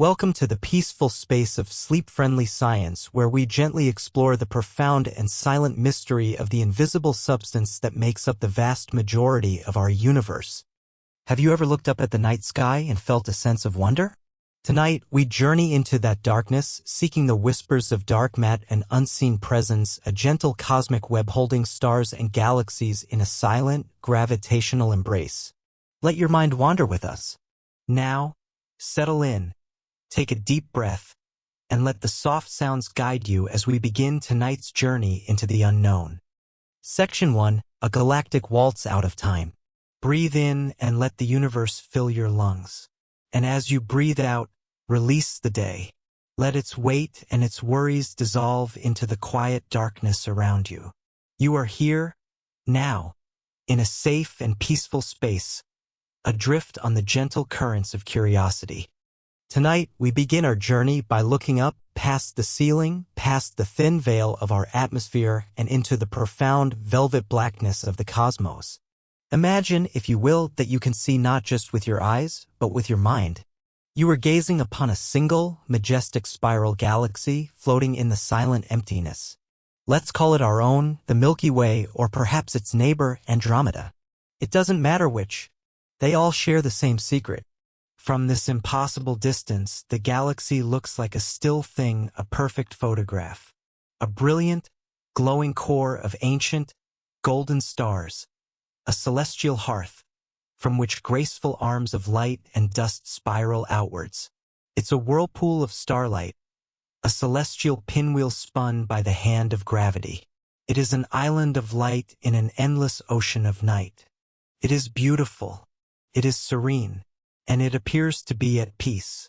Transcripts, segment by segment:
Welcome to the peaceful space of sleep-friendly science, where we gently explore the profound and silent mystery of the invisible substance that makes up the vast majority of our universe. Have you ever looked up at the night sky and felt a sense of wonder? Tonight, we journey into that darkness, seeking the whispers of dark matter and unseen presence, a gentle cosmic web holding stars and galaxies in a silent, gravitational embrace. Let your mind wander with us. Now, settle in. Take a deep breath, and let the soft sounds guide you as we begin tonight's journey into the unknown. Section 1, a galactic waltz out of time. Breathe in and let the universe fill your lungs. And as you breathe out, release the day. Let its weight and its worries dissolve into the quiet darkness around you. You are here, now, in a safe and peaceful space, adrift on the gentle currents of curiosity. Tonight, we begin our journey by looking up, past the ceiling, past the thin veil of our atmosphere, and into the profound velvet blackness of the cosmos. Imagine, if you will, that you can see not just with your eyes, but with your mind. You are gazing upon a single, majestic spiral galaxy floating in the silent emptiness. Let's call it our own, the Milky Way, or perhaps its neighbor, Andromeda. It doesn't matter which. They all share the same secret. From this impossible distance, the galaxy looks like a still thing, a perfect photograph. A brilliant, glowing core of ancient, golden stars. A celestial hearth, from which graceful arms of light and dust spiral outwards. It's a whirlpool of starlight, a celestial pinwheel spun by the hand of gravity. It is an island of light in an endless ocean of night. It is beautiful. It is serene. And it appears to be at peace.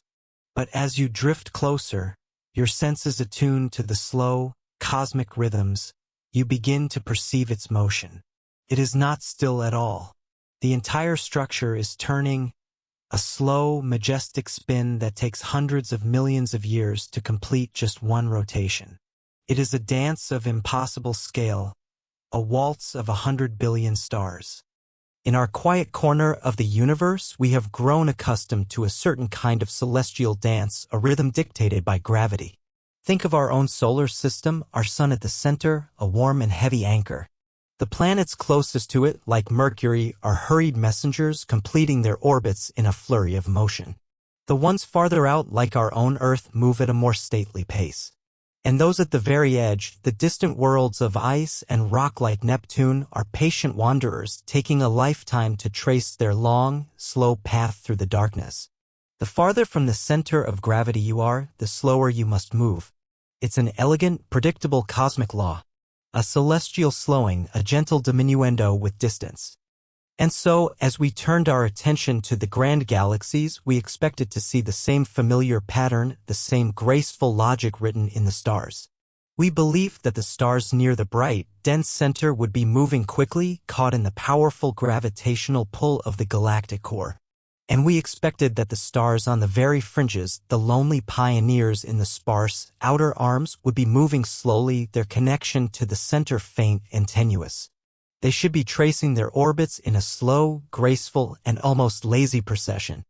But as you drift closer, your senses attuned to the slow, cosmic rhythms, you begin to perceive its motion. It is not still at all. The entire structure is turning, a slow, majestic spin that takes hundreds of millions of years to complete just one rotation. It is a dance of impossible scale, a waltz of 100 billion stars. In our quiet corner of the universe, we have grown accustomed to a certain kind of celestial dance, a rhythm dictated by gravity. Think of our own solar system, our sun at the center, a warm and heavy anchor. The planets closest to it, like Mercury, are hurried messengers completing their orbits in a flurry of motion. The ones farther out, like our own Earth, move at a more stately pace. And those at the very edge, the distant worlds of ice and rock like Neptune, are patient wanderers taking a lifetime to trace their long, slow path through the darkness. The farther from the center of gravity you are, the slower you must move. It's an elegant, predictable cosmic law. A celestial slowing, a gentle diminuendo with distance. And so, as we turned our attention to the grand galaxies, we expected to see the same familiar pattern, the same graceful logic written in the stars. We believed that the stars near the bright, dense center would be moving quickly, caught in the powerful gravitational pull of the galactic core. And we expected that the stars on the very fringes, the lonely pioneers in the sparse, outer arms, would be moving slowly, their connection to the center faint and tenuous. They should be tracing their orbits in a slow, graceful, and almost lazy procession.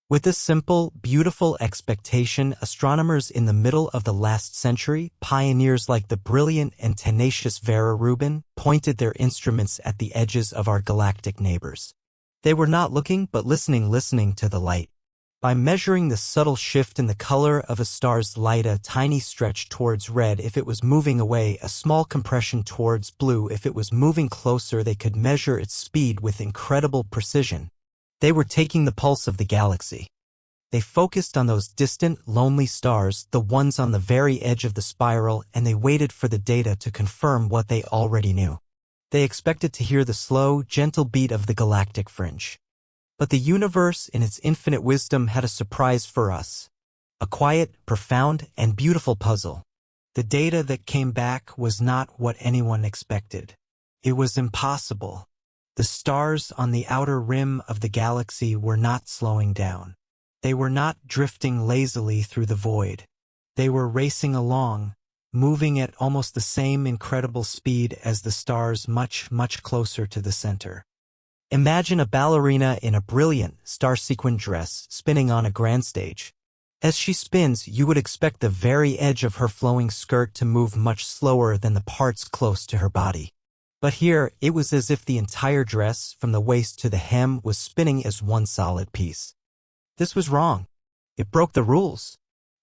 With this simple, beautiful expectation, astronomers in the middle of the last century, pioneers like the brilliant and tenacious Vera Rubin, pointed their instruments at the edges of our galactic neighbors. They were not looking but listening to the light. By measuring the subtle shift in the color of a star's light, a tiny stretch towards red if it was moving away, a small compression towards blue if it was moving closer, they could measure its speed with incredible precision. They were taking the pulse of the galaxy. They focused on those distant, lonely stars, the ones on the very edge of the spiral, and they waited for the data to confirm what they already knew. They expected to hear the slow, gentle beat of the galactic fringe. But the universe, in its infinite wisdom, had a surprise for us. A quiet, profound, and beautiful puzzle. The data that came back was not what anyone expected. It was impossible. The stars on the outer rim of the galaxy were not slowing down. They were not drifting lazily through the void. They were racing along, moving at almost the same incredible speed as the stars, much, much closer to the center. Imagine a ballerina in a brilliant, star-sequined dress spinning on a grand stage. As she spins, you would expect the very edge of her flowing skirt to move much slower than the parts close to her body. But here, it was as if the entire dress, from the waist to the hem, was spinning as one solid piece. This was wrong. It broke the rules.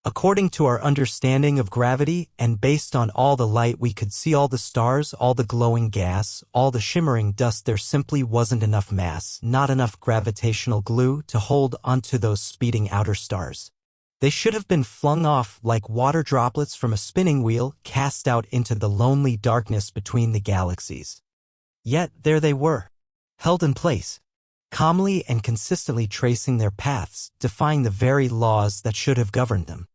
According to our understanding of gravity, and based on all the light we could see, all the stars, all the glowing gas, all the shimmering dust, there simply wasn't enough mass, not enough gravitational glue to hold onto those speeding outer stars. They should have been flung off like water droplets from a spinning wheel, cast out into the lonely darkness between the galaxies. Yet there they were, held in place, calmly and consistently tracing their paths, defying the very laws that should have governed them.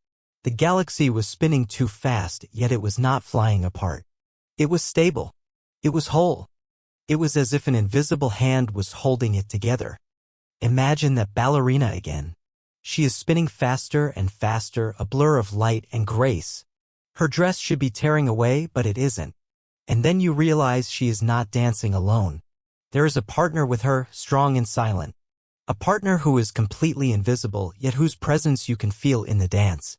The galaxy was spinning too fast, yet it was not flying apart. It was stable. It was whole. It was as if an invisible hand was holding it together. Imagine that ballerina again. She is spinning faster and faster, a blur of light and grace. Her dress should be tearing away, but it isn't. And then you realize she is not dancing alone. There is a partner with her, strong and silent. A partner who is completely invisible, yet whose presence you can feel in the dance.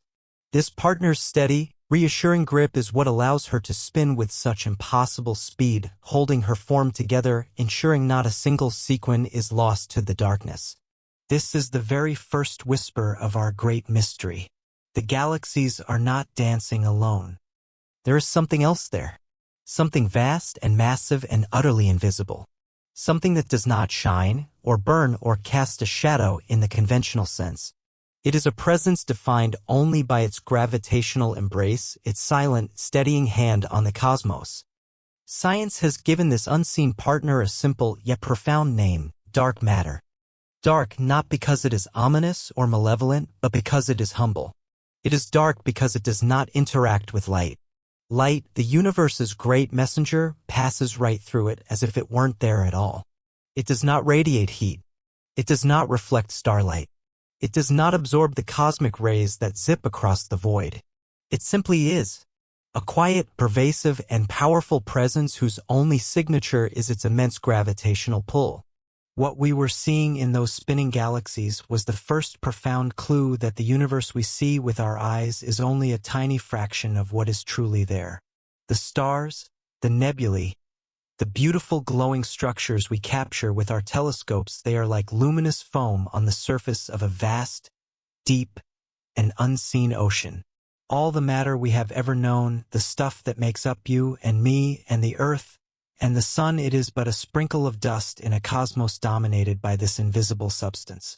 This partner's steady, reassuring grip is what allows her to spin with such impossible speed, holding her form together, ensuring not a single sequin is lost to the darkness. This is the very first whisper of our great mystery. The galaxies are not dancing alone. There is something else there. Something vast and massive and utterly invisible. Something that does not shine, or burn, or cast a shadow in the conventional sense. It is a presence defined only by its gravitational embrace, its silent, steadying hand on the cosmos. Science has given this unseen partner a simple yet profound name: dark matter. Dark not because it is ominous or malevolent, but because it is humble. It is dark because it does not interact with light. Light, the universe's great messenger, passes right through it as if it weren't there at all. It does not radiate heat. It does not reflect starlight. It does not absorb the cosmic rays that zip across the void. It simply is. A quiet, pervasive, and powerful presence whose only signature is its immense gravitational pull. What we were seeing in those spinning galaxies was the first profound clue that the universe we see with our eyes is only a tiny fraction of what is truly there. The stars, the nebulae, the beautiful glowing structures we capture with our telescopes, they are like luminous foam on the surface of a vast, deep, and unseen ocean. All the matter we have ever known, the stuff that makes up you and me and the earth, and the sun, it is but a sprinkle of dust in a cosmos dominated by this invisible substance.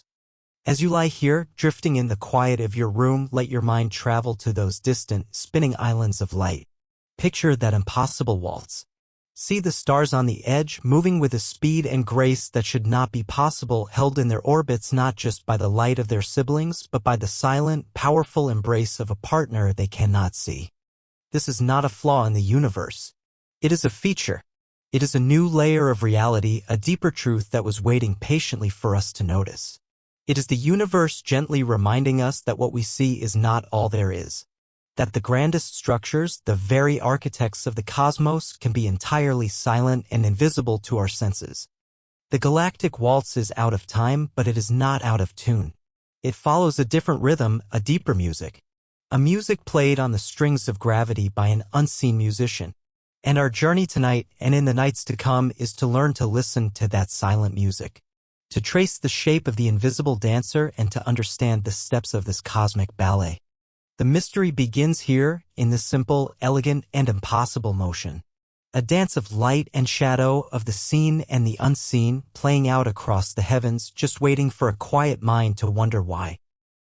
As you lie here, drifting in the quiet of your room, let your mind travel to those distant, spinning islands of light. Picture that impossible waltz. See the stars on the edge, moving with a speed and grace that should not be possible, held in their orbits not just by the light of their siblings, but by the silent, powerful embrace of a partner they cannot see. This is not a flaw in the universe. It is a feature. It is a new layer of reality, a deeper truth that was waiting patiently for us to notice. It is the universe gently reminding us that what we see is not all there is. That the grandest structures, the very architects of the cosmos, can be entirely silent and invisible to our senses. The galactic waltz is out of time, but it is not out of tune. It follows a different rhythm, a deeper music. A music played on the strings of gravity by an unseen musician. And our journey tonight and in the nights to come is to learn to listen to that silent music, to trace the shape of the invisible dancer and to understand the steps of this cosmic ballet. The mystery begins here in this simple, elegant, and impossible motion. A dance of light and shadow, of the seen and the unseen, playing out across the heavens, just waiting for a quiet mind to wonder why.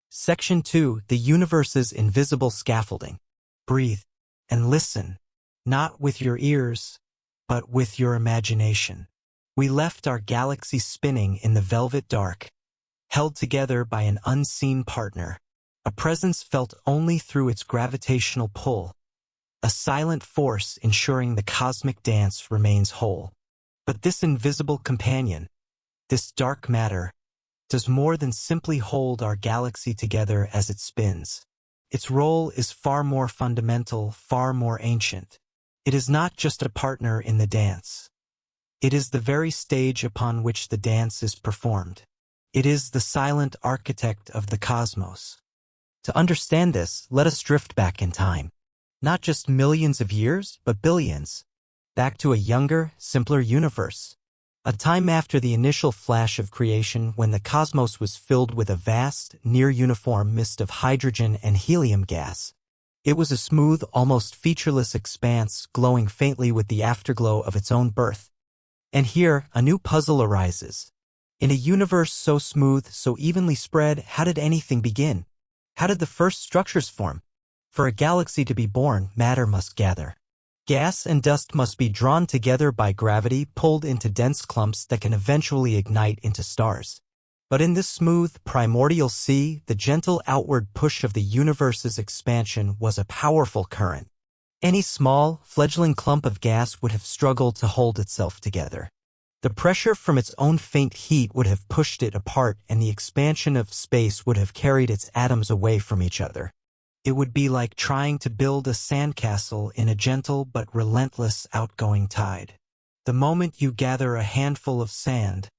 Section 2, the universe's invisible scaffolding. Breathe and listen. Not with your ears, but with your imagination. We left our galaxy spinning in the velvet dark, held together by an unseen partner, a presence felt only through its gravitational pull, a silent force ensuring the cosmic dance remains whole. But this invisible companion, this dark matter, does more than simply hold our galaxy together as it spins. Its role is far more fundamental, far more ancient. It is not just a partner in the dance. It is the very stage upon which the dance is performed. It is the silent architect of the cosmos. To understand this, let us drift back in time. Not just millions of years, but billions. Back to a younger, simpler universe. A time after the initial flash of creation when the cosmos was filled with a vast, near-uniform mist of hydrogen and helium gas. It was a smooth, almost featureless expanse glowing faintly with the afterglow of its own birth. And here, a new puzzle arises. In a universe so smooth, so evenly spread, how did anything begin? How did the first structures form? For a galaxy to be born, matter must gather. Gas and dust must be drawn together by gravity, pulled into dense clumps that can eventually ignite into stars. But in this smooth, primordial sea, the gentle outward push of the universe's expansion was a powerful current. Any small, fledgling clump of gas would have struggled to hold itself together. The pressure from its own faint heat would have pushed it apart, and the expansion of space would have carried its atoms away from each other. It would be like trying to build a sandcastle in a gentle but relentless outgoing tide. The moment you gather a handful of sand,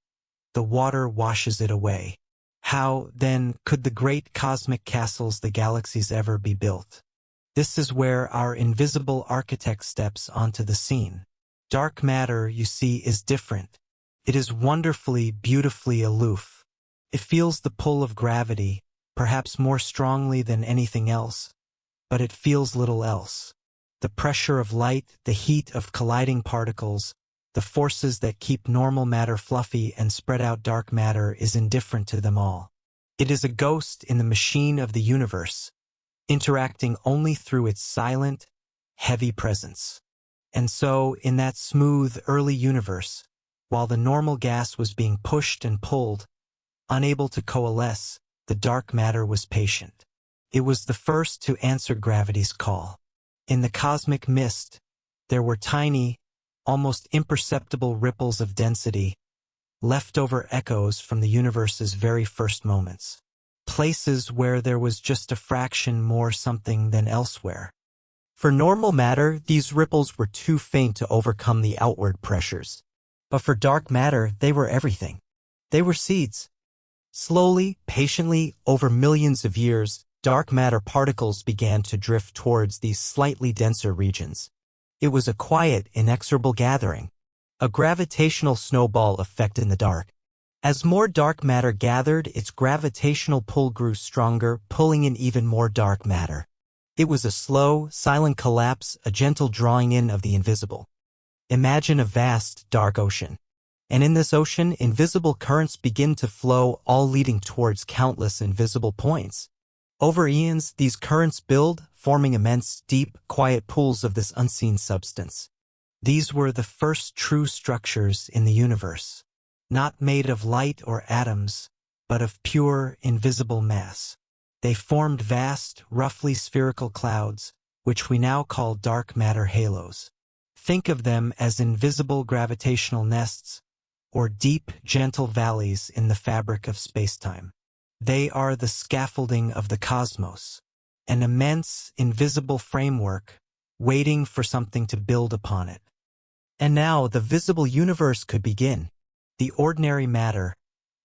the water washes it away. How, then, could the great cosmic castles the galaxies ever be built? This is where our invisible architect steps onto the scene. Dark matter, you see, is different. It is wonderfully, beautifully aloof. It feels the pull of gravity, perhaps more strongly than anything else, but it feels little else. The pressure of light, the heat of colliding particles, the forces that keep normal matter fluffy and spread out dark matter is indifferent to them all. It is a ghost in the machine of the universe, interacting only through its silent, heavy presence. And so, in that smooth, early universe, while the normal gas was being pushed and pulled, unable to coalesce, the dark matter was patient. It was the first to answer gravity's call. In the cosmic mist, there were tiny, almost imperceptible ripples of density, leftover echoes from the universe's very first moments. Places where there was just a fraction more something than elsewhere. For normal matter, these ripples were too faint to overcome the outward pressures. But for dark matter, they were everything. They were seeds. Slowly, patiently, over millions of years, dark matter particles began to drift towards these slightly denser regions. It was a quiet, inexorable gathering, a gravitational snowball effect in the dark. As more dark matter gathered, its gravitational pull grew stronger, pulling in even more dark matter. It was a slow, silent collapse, a gentle drawing in of the invisible. Imagine a vast, dark ocean. And in this ocean, invisible currents begin to flow, all leading towards countless invisible points. Over eons, these currents build, forming immense, deep, quiet pools of this unseen substance. These were the first true structures in the universe, not made of light or atoms, but of pure, invisible mass. They formed vast, roughly spherical clouds, which we now call dark matter halos. Think of them as invisible gravitational nests, or deep, gentle valleys in the fabric of spacetime. They are the scaffolding of the cosmos, an immense, invisible framework, waiting for something to build upon it. And now the visible universe could begin. The ordinary matter,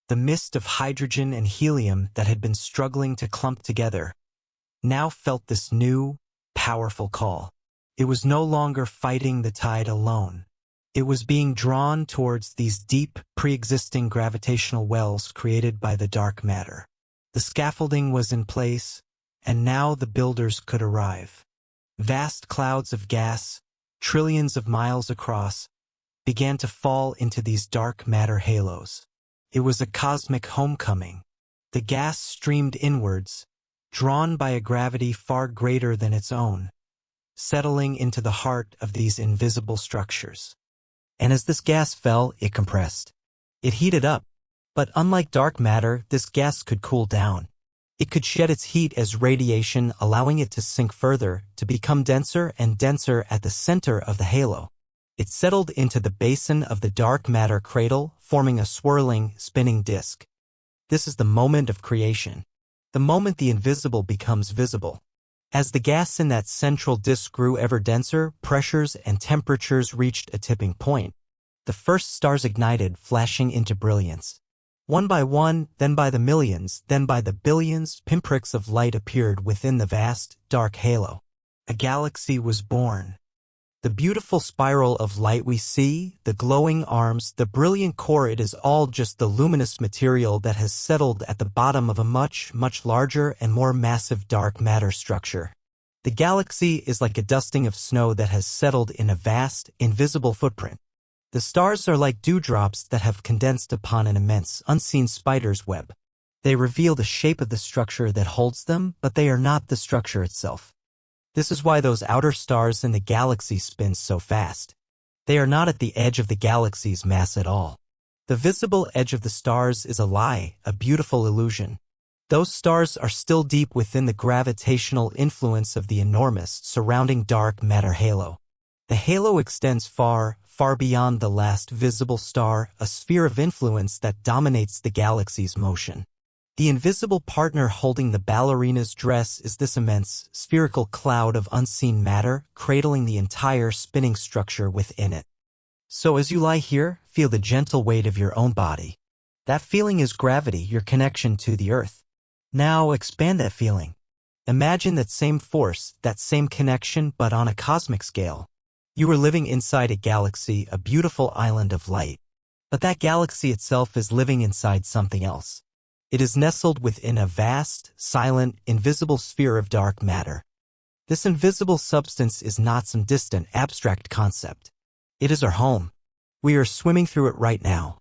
the mist of hydrogen and helium that had been struggling to clump together, now felt this new, powerful call. It was no longer fighting the tide alone. It was being drawn towards these deep, pre-existing gravitational wells created by the dark matter. The scaffolding was in place, and now the builders could arrive. Vast clouds of gas, trillions of miles across, began to fall into these dark matter halos. It was a cosmic homecoming. The gas streamed inwards, drawn by a gravity far greater than its own, settling into the heart of these invisible structures. And as this gas fell, it compressed. It heated up. But unlike dark matter, this gas could cool down. It could shed its heat as radiation, allowing it to sink further, to become denser and denser at the center of the halo. It settled into the basin of the dark matter cradle, forming a swirling, spinning disk. This is the moment of creation. The moment the invisible becomes visible. As the gas in that central disk grew ever denser, pressures and temperatures reached a tipping point. The first stars ignited, flashing into brilliance. One by one, then by the millions, then by the billions, pinpricks of light appeared within the vast, dark halo. A galaxy was born. The beautiful spiral of light we see, the glowing arms, the brilliant core, it is all just the luminous material that has settled at the bottom of a much, much larger and more massive dark matter structure. The galaxy is like a dusting of snow that has settled in a vast, invisible footprint. The stars are like dewdrops that have condensed upon an immense, unseen spider's web. They reveal the shape of the structure that holds them, but they are not the structure itself. This is why those outer stars in the galaxy spin so fast. They are not at the edge of the galaxy's mass at all. The visible edge of the stars is a lie, a beautiful illusion. Those stars are still deep within the gravitational influence of the enormous, surrounding dark matter halo. The halo extends far, far beyond the last visible star, a sphere of influence that dominates the galaxy's motion. The invisible partner holding the ballerina's dress is this immense, spherical cloud of unseen matter, cradling the entire spinning structure within it. So as you lie here, feel the gentle weight of your own body. That feeling is gravity, your connection to the earth. Now expand that feeling. Imagine that same force, that same connection, but on a cosmic scale. You are living inside a galaxy, a beautiful island of light. But that galaxy itself is living inside something else. It is nestled within a vast, silent, invisible sphere of dark matter. This invisible substance is not some distant, abstract concept. It is our home. We are swimming through it right now.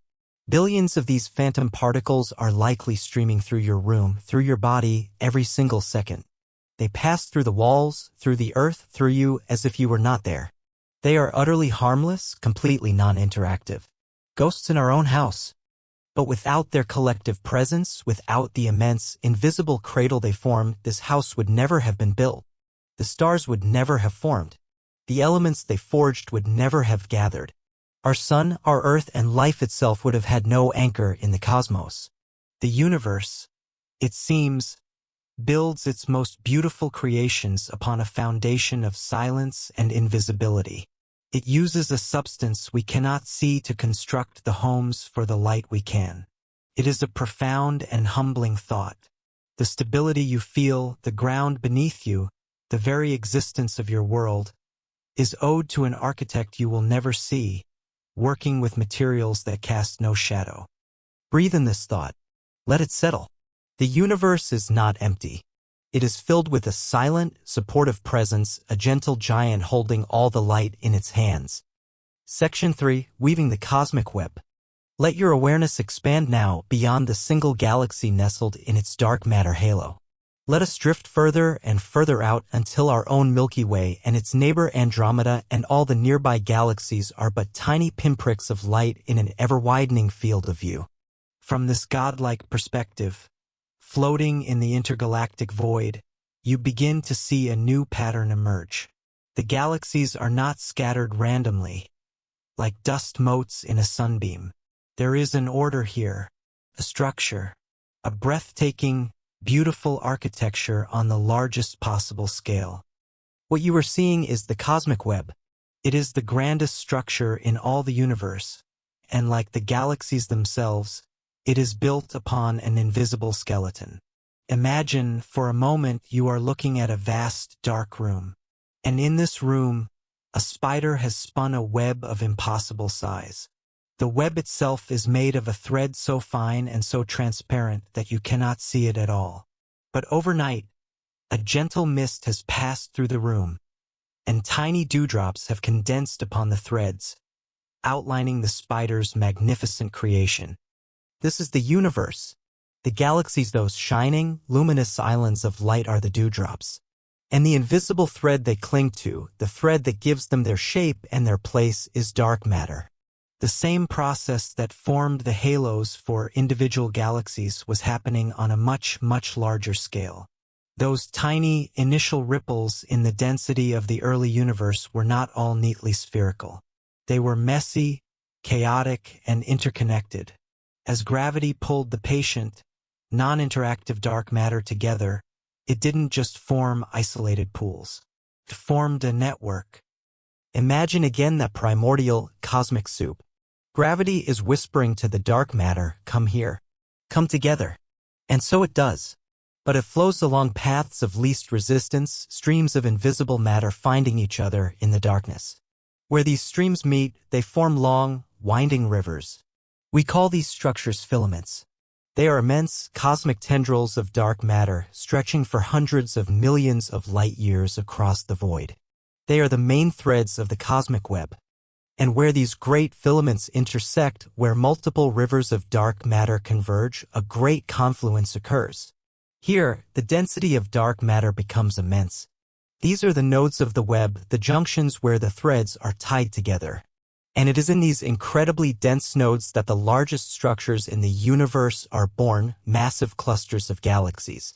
Billions of these phantom particles are likely streaming through your room, through your body, every single second. They pass through the walls, through the earth, through you, as if you were not there. They are utterly harmless, completely non-interactive. Ghosts in our own house. But without their collective presence, without the immense, invisible cradle they form, this house would never have been built. The stars would never have formed. The elements they forged would never have gathered. Our sun, our earth, and life itself would have had no anchor in the cosmos. The universe, it seems, builds its most beautiful creations upon a foundation of silence and invisibility. It uses a substance we cannot see to construct the homes for the light we can. It is a profound and humbling thought. The stability you feel, the ground beneath you, the very existence of your world, is owed to an architect you will never see, working with materials that cast no shadow. Breathe in this thought. Let it settle. The universe is not empty. It is filled with a silent, supportive presence, a gentle giant holding all the light in its hands. Section 3. Weaving the Cosmic Web. Let your awareness expand now beyond the single galaxy nestled in its dark matter halo. Let us drift further and further out until our own Milky Way and its neighbor Andromeda and all the nearby galaxies are but tiny pinpricks of light in an ever-widening field of view. From this godlike perspective, floating in the intergalactic void, you begin to see a new pattern emerge. The galaxies are not scattered randomly, like dust motes in a sunbeam. There is an order here, a structure, a breathtaking, beautiful architecture on the largest possible scale. What you are seeing is the cosmic web. It is the grandest structure in all the universe, and like the galaxies themselves, it is built upon an invisible skeleton. Imagine, for a moment, you are looking at a vast, dark room. And in this room, a spider has spun a web of impossible size. The web itself is made of a thread so fine and so transparent that you cannot see it at all. But overnight, a gentle mist has passed through the room, and tiny dewdrops have condensed upon the threads, outlining the spider's magnificent creation. This is the universe. The galaxies, those shining, luminous islands of light, are the dewdrops. And the invisible thread they cling to, the thread that gives them their shape and their place, is dark matter. The same process that formed the halos for individual galaxies was happening on a much, much larger scale. Those tiny initial ripples in the density of the early universe were not all neatly spherical. They were messy, chaotic, and interconnected. As gravity pulled the patient, non-interactive dark matter together, it didn't just form isolated pools. It formed a network. Imagine again that primordial, cosmic soup. Gravity is whispering to the dark matter, "Come here." come together. And so it does. But it flows along paths of least resistance, streams of invisible matter finding each other in the darkness. Where these streams meet, they form long, winding rivers. We call these structures filaments. They are immense, cosmic tendrils of dark matter stretching for hundreds of millions of light-years across the void. They are the main threads of the cosmic web. And where these great filaments intersect, where multiple rivers of dark matter converge, a great confluence occurs. Here, the density of dark matter becomes immense. These are the nodes of the web, the junctions where the threads are tied together. And it is in these incredibly dense nodes that the largest structures in the universe are born, massive clusters of galaxies.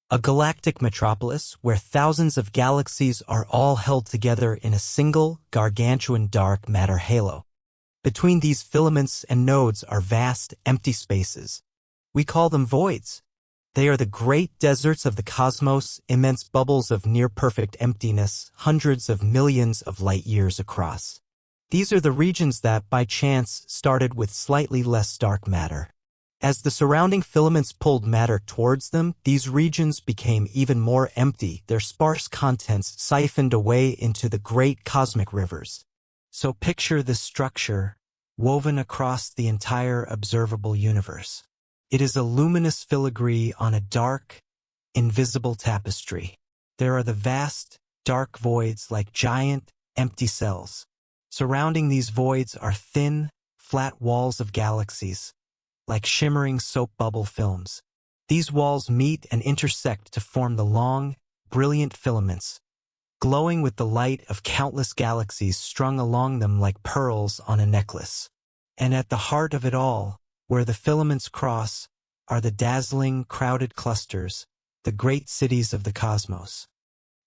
A galactic metropolis where thousands of galaxies are all held together in a single, gargantuan dark matter halo. Between these filaments and nodes are vast, empty spaces. We call them voids. They are the great deserts of the cosmos, immense bubbles of near-perfect emptiness, hundreds of millions of light-years across. These are the regions that, by chance, started with slightly less dark matter. As the surrounding filaments pulled matter towards them, these regions became even more empty, their sparse contents siphoned away into the great cosmic rivers. So picture this structure, woven across the entire observable universe. It is a luminous filigree on a dark, invisible tapestry. There are the vast, dark voids like giant, empty cells. Surrounding these voids are thin, flat walls of galaxies, like shimmering soap bubble films. These walls meet and intersect to form the long, brilliant filaments, glowing with the light of countless galaxies strung along them like pearls on a necklace. And at the heart of it all, where the filaments cross, are the dazzling, crowded clusters, the great cities of the cosmos.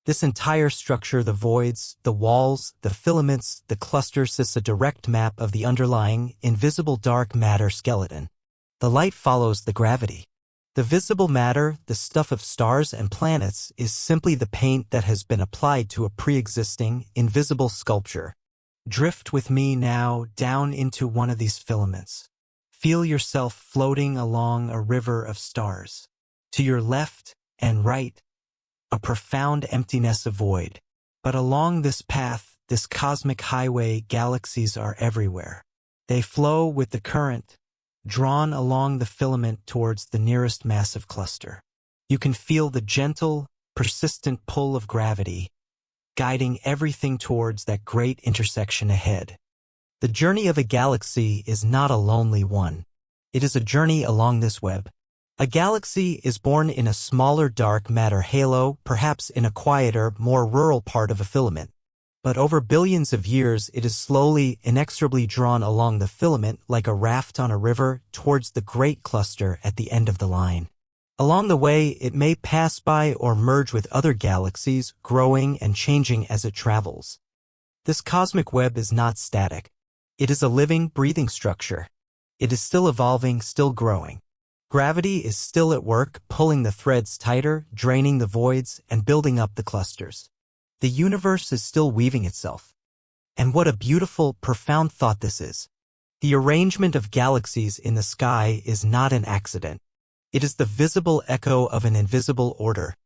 This entire structure, the voids, the walls, the filaments, the clusters, is a direct map of the underlying, invisible dark matter skeleton. The light follows the gravity. The visible matter, the stuff of stars and planets, is simply the paint that has been applied to a pre-existing, invisible sculpture. Drift with me now down into one of these filaments. Feel yourself floating along a river of stars. To your left and right, a profound emptiness of void. But along this path, this cosmic highway, galaxies are everywhere. They flow with the current, drawn along the filament towards the nearest massive cluster. You can feel the gentle, persistent pull of gravity, guiding everything towards that great intersection ahead. The journey of a galaxy is not a lonely one. It is a journey along this web. A galaxy is born in a smaller dark matter halo, perhaps in a quieter, more rural part of a filament. But over billions of years, it is slowly, inexorably drawn along the filament like a raft on a river towards the great cluster at the end of the line. Along the way, it may pass by or merge with other galaxies, growing and changing as it travels. This cosmic web is not static. It is a living, breathing structure. It is still evolving, still growing. Gravity is still at work, pulling the threads tighter, draining the voids, and building up the clusters. The universe is still weaving itself. And what a beautiful, profound thought this is. The arrangement of galaxies in the sky is not an accident. It is the visible echo of an invisible order.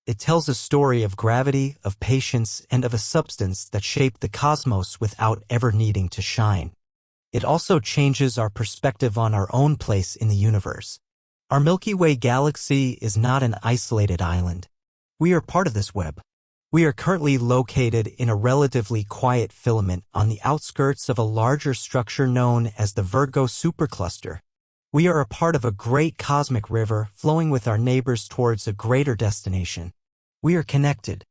It tells a story of gravity, of patience, and of a substance that shaped the cosmos without ever needing to shine. It also changes our perspective on our own place in the universe. Our Milky Way galaxy is not an isolated island. We are part of this web. We are currently located in a relatively quiet filament on the outskirts of a larger structure known as the Virgo supercluster. We are a part of a great cosmic river flowing with our neighbors towards a greater destination. We are connected.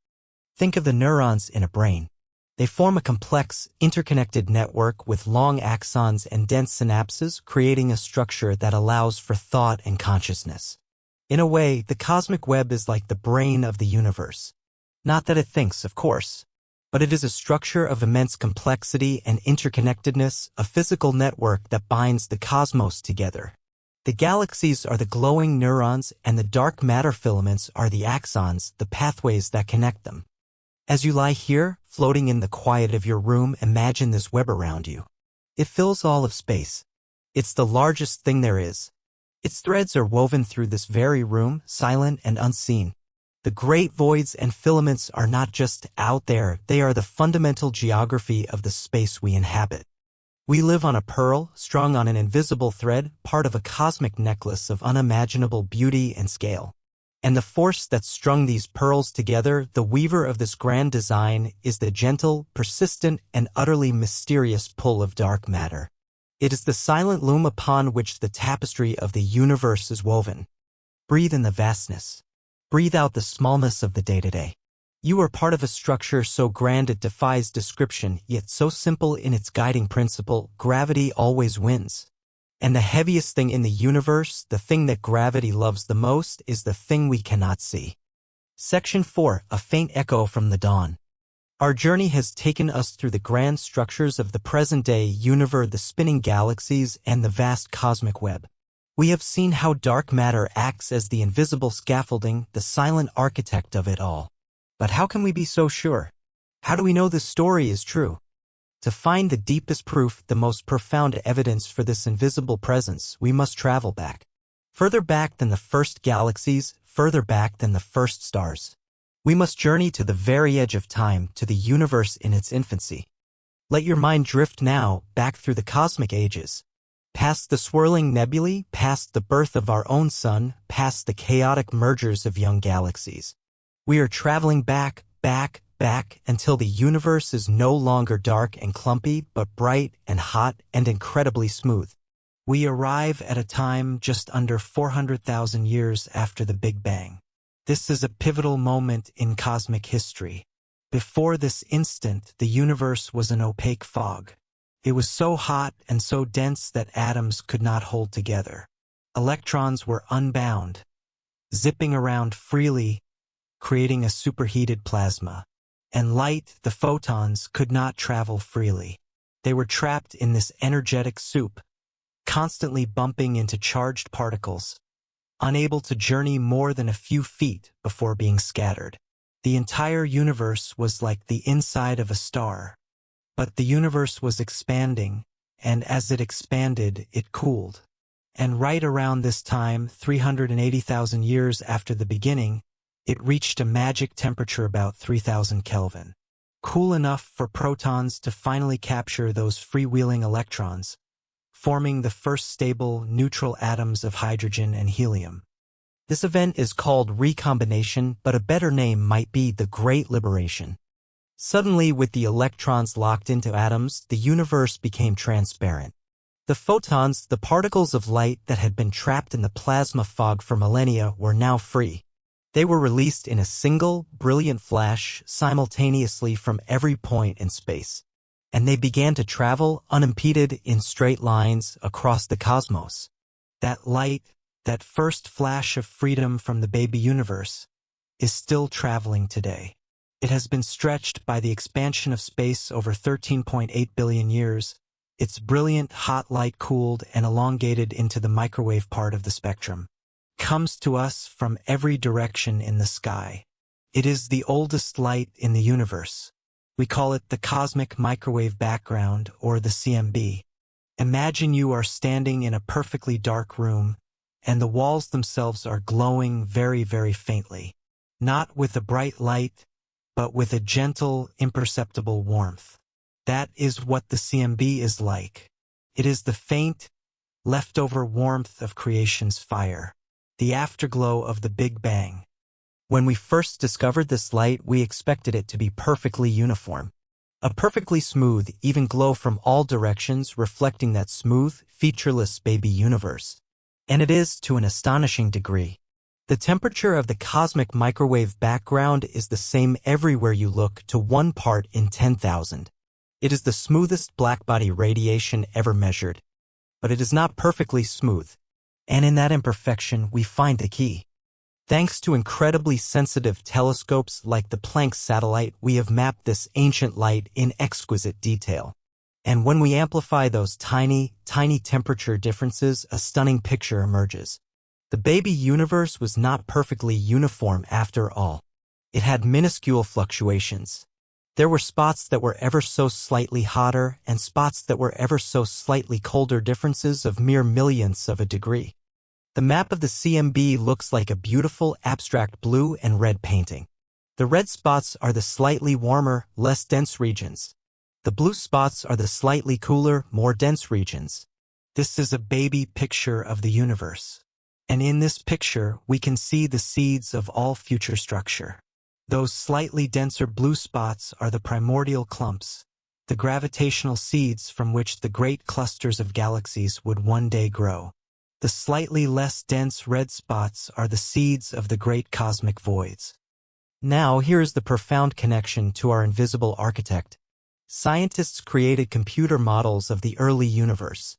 Think of the neurons in a brain. They form a complex, interconnected network with long axons and dense synapses, creating a structure that allows for thought and consciousness. In a way, the cosmic web is like the brain of the universe. Not that it thinks, of course, but it is a structure of immense complexity and interconnectedness, a physical network that binds the cosmos together. The galaxies are the glowing neurons, and the dark matter filaments are the axons, the pathways that connect them. As you lie here, floating in the quiet of your room, imagine this web around you. It fills all of space. It's the largest thing there is. Its threads are woven through this very room, silent and unseen. The great voids and filaments are not just out there, they are the fundamental geography of the space we inhabit. We live on a pearl, strung on an invisible thread, part of a cosmic necklace of unimaginable beauty and scale. And the force that strung these pearls together, the weaver of this grand design, is the gentle, persistent, and utterly mysterious pull of dark matter. It is the silent loom upon which the tapestry of the universe is woven. Breathe in the vastness. Breathe out the smallness of the day-to-day. You are part of a structure so grand it defies description, yet so simple in its guiding principle, gravity always wins. And the heaviest thing in the universe, the thing that gravity loves the most, is the thing we cannot see. Section 4, A Faint Echo from the Dawn. Our journey has taken us through the grand structures of the present-day universe, the spinning galaxies, and the vast cosmic web. We have seen how dark matter acts as the invisible scaffolding, the silent architect of it all. But how can we be so sure? How do we know this story is true? To find the deepest proof, the most profound evidence for this invisible presence, we must travel back. Further back than the first galaxies, further back than the first stars. We must journey to the very edge of time, to the universe in its infancy. Let your mind drift now, back through the cosmic ages. Past the swirling nebulae, past the birth of our own sun, past the chaotic mergers of young galaxies. We are traveling back, until the universe is no longer dark and clumpy, but bright and hot and incredibly smooth. We arrive at a time just under 400,000 years after the Big Bang. This is a pivotal moment in cosmic history. Before this instant, the universe was an opaque fog. It was so hot and so dense that atoms could not hold together. Electrons were unbound, zipping around freely, creating a superheated plasma. And light, the photons, could not travel freely. They were trapped in this energetic soup, constantly bumping into charged particles, unable to journey more than a few feet before being scattered. The entire universe was like the inside of a star. But the universe was expanding, and as it expanded, it cooled. And right around this time, 380,000 years after the beginning, it reached a magic temperature about 3,000 Kelvin. Cool enough for protons to finally capture those freewheeling electrons, forming the first stable, neutral atoms of hydrogen and helium. This event is called recombination, but a better name might be the Great Liberation. Suddenly, with the electrons locked into atoms, the universe became transparent. The photons, the particles of light that had been trapped in the plasma fog for millennia, were now free. They were released in a single, brilliant flash simultaneously from every point in space. And they began to travel, unimpeded, in straight lines across the cosmos. That light, that first flash of freedom from the baby universe, is still traveling today. It has been stretched by the expansion of space over 13.8 billion years. Its brilliant, hot light cooled and elongated into the microwave part of the spectrum. Comes to us from every direction in the sky. It is the oldest light in the universe. We call it the cosmic microwave background, or the CMB. Imagine you are standing in a perfectly dark room, and the walls themselves are glowing very, very faintly. Not with a bright light, but with a gentle, imperceptible warmth. That is what the CMB is like. It is the faint, leftover warmth of creation's fire. The afterglow of the Big Bang. When we first discovered this light, we expected it to be perfectly uniform. A perfectly smooth, even glow from all directions, reflecting that smooth, featureless baby universe. And it is to an astonishing degree. The temperature of the cosmic microwave background is the same everywhere you look, to 1 part in 10,000. It is the smoothest blackbody radiation ever measured. But it is not perfectly smooth. And in that imperfection, we find the key. Thanks to incredibly sensitive telescopes like the Planck satellite, we have mapped this ancient light in exquisite detail. And when we amplify those tiny, tiny temperature differences, a stunning picture emerges. The baby universe was not perfectly uniform after all. It had minuscule fluctuations. There were spots that were ever so slightly hotter and spots that were ever so slightly colder, differences of mere millionths of a degree. The map of the CMB looks like a beautiful abstract blue and red painting. The red spots are the slightly warmer, less dense regions. The blue spots are the slightly cooler, more dense regions. This is a baby picture of the universe. And in this picture, we can see the seeds of all future structure. Those slightly denser blue spots are the primordial clumps, the gravitational seeds from which the great clusters of galaxies would one day grow. The slightly less dense red spots are the seeds of the great cosmic voids. Now, here is the profound connection to our invisible architect. Scientists created computer models of the early universe.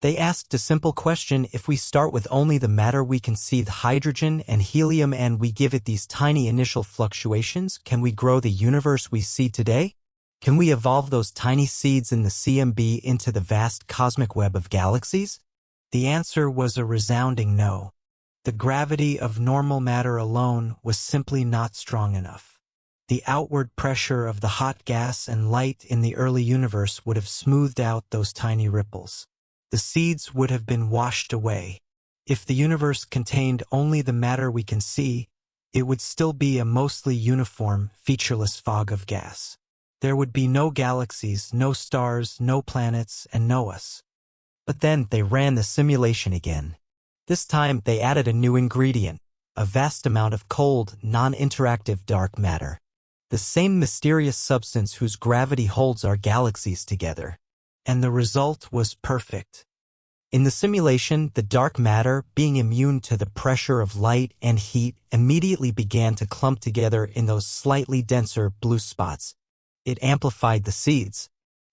They asked a simple question: if we start with only the matter we can see, the hydrogen and helium, and we give it these tiny initial fluctuations, can we grow the universe we see today? Can we evolve those tiny seeds in the CMB into the vast cosmic web of galaxies? The answer was a resounding no. The gravity of normal matter alone was simply not strong enough. The outward pressure of the hot gas and light in the early universe would have smoothed out those tiny ripples. The seeds would have been washed away. If the universe contained only the matter we can see, it would still be a mostly uniform, featureless fog of gas. There would be no galaxies, no stars, no planets, and no us. But then they ran the simulation again. This time they added a new ingredient, a vast amount of cold, non-interactive dark matter. The same mysterious substance whose gravity holds our galaxies together. And the result was perfect. In the simulation, the dark matter, being immune to the pressure of light and heat, immediately began to clump together in those slightly denser blue spots. It amplified the seeds.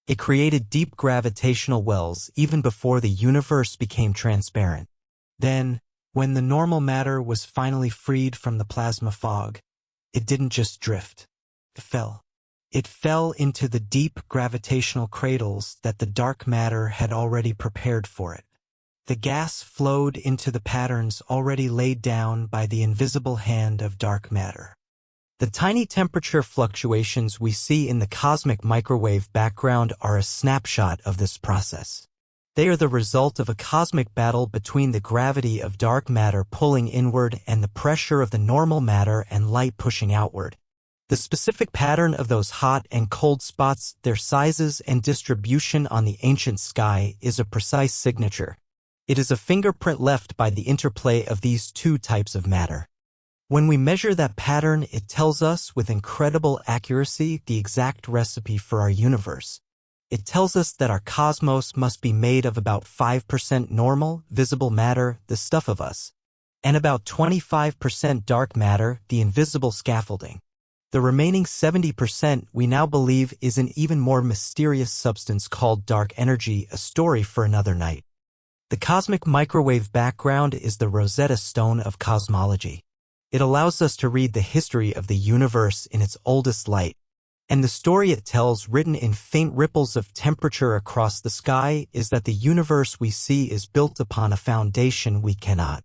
It created deep gravitational wells even before the universe became transparent. Then, when the normal matter was finally freed from the plasma fog, it didn't just drift. It fell. It fell into the deep gravitational cradles that the dark matter had already prepared for it. The gas flowed into the patterns already laid down by the invisible hand of dark matter. The tiny temperature fluctuations we see in the cosmic microwave background are a snapshot of this process. They are the result of a cosmic battle between the gravity of dark matter pulling inward and the pressure of the normal matter and light pushing outward. The specific pattern of those hot and cold spots, their sizes and distribution on the ancient sky, is a precise signature. It is a fingerprint left by the interplay of these two types of matter. When we measure that pattern, it tells us with incredible accuracy the exact recipe for our universe. It tells us that our cosmos must be made of about 5% normal, visible matter, the stuff of us, and about 25% dark matter, the invisible scaffolding. The remaining 70% we now believe is an even more mysterious substance called dark energy, a story for another night. The cosmic microwave background is the Rosetta Stone of cosmology. It allows us to read the history of the universe in its oldest light. And the story it tells, written in faint ripples of temperature across the sky, is that the universe we see is built upon a foundation we cannot.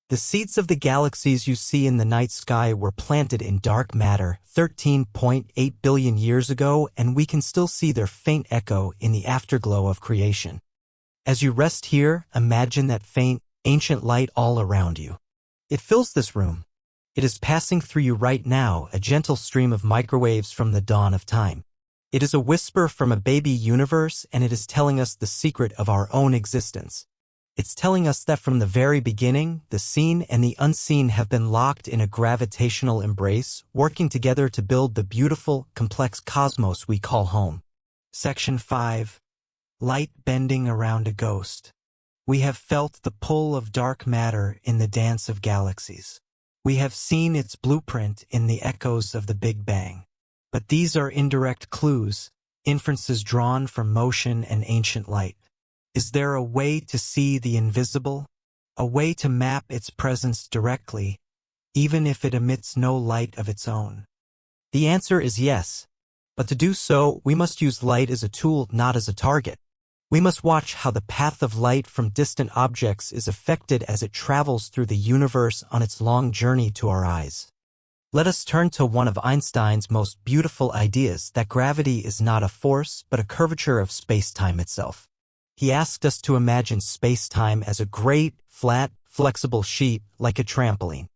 The seeds of the galaxies you see in the night sky were planted in dark matter 13.8 billion years ago, and we can still see their faint echo in the afterglow of creation. As you rest here, imagine that faint, ancient light all around you. It fills this room. It is passing through you right now, a gentle stream of microwaves from the dawn of time. It is a whisper from a baby universe, and it is telling us the secret of our own existence. It's telling us that from the very beginning, the seen and the unseen have been locked in a gravitational embrace, working together to build the beautiful, complex cosmos we call home. Section 5. Light bending around a ghost. We have felt the pull of dark matter in the dance of galaxies. We have seen its blueprint in the echoes of the Big Bang. But these are indirect clues, inferences drawn from motion and ancient light. Is there a way to see the invisible? A way to map its presence directly, even if it emits no light of its own? The answer is yes. But to do so, we must use light as a tool, not as a target. We must watch how the path of light from distant objects is affected as it travels through the universe on its long journey to our eyes. Let us turn to one of Einstein's most beautiful ideas, that gravity is not a force, but a curvature of space-time itself. He asked us to imagine space-time as a great, flat, flexible sheet like a trampoline.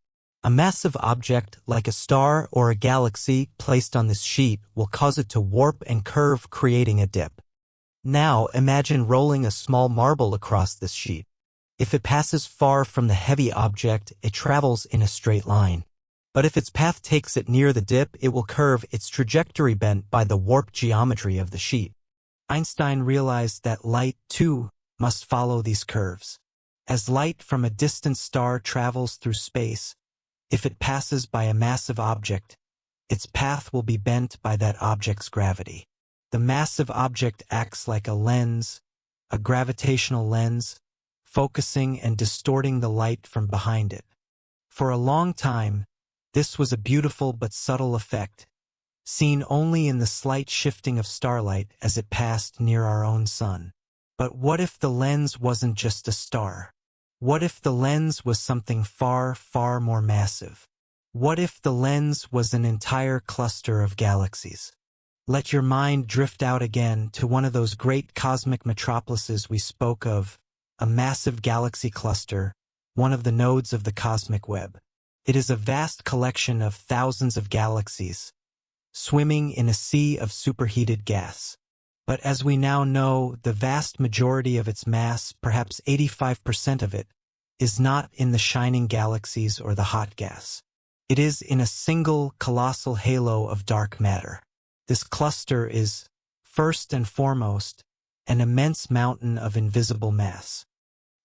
A massive object like a star or a galaxy placed on this sheet will cause it to warp and curve, creating a dip. Now imagine rolling a small marble across this sheet. If it passes far from the heavy object, it travels in a straight line. But if its path takes it near the dip, it will curve, its trajectory bent by the warped geometry of the sheet. Einstein realized that light, too, must follow these curves. As light from a distant star travels through space, if it passes by a massive object, its path will be bent by that object's gravity. The massive object acts like a lens, a gravitational lens, focusing and distorting the light from behind it. For a long time, this was a beautiful but subtle effect, seen only in the slight shifting of starlight as it passed near our own sun. But what if the lens wasn't just a star? What if the lens was something far, far more massive? What if the lens was an entire cluster of galaxies? Let your mind drift out again to one of those great cosmic metropolises we spoke of, a massive galaxy cluster, one of the nodes of the cosmic web. It is a vast collection of thousands of galaxies, swimming in a sea of superheated gas. But as we now know, the vast majority of its mass, perhaps 85% of it, is not in the shining galaxies or the hot gas. It is in a single colossal halo of dark matter. This cluster is, first and foremost, an immense mountain of invisible mass.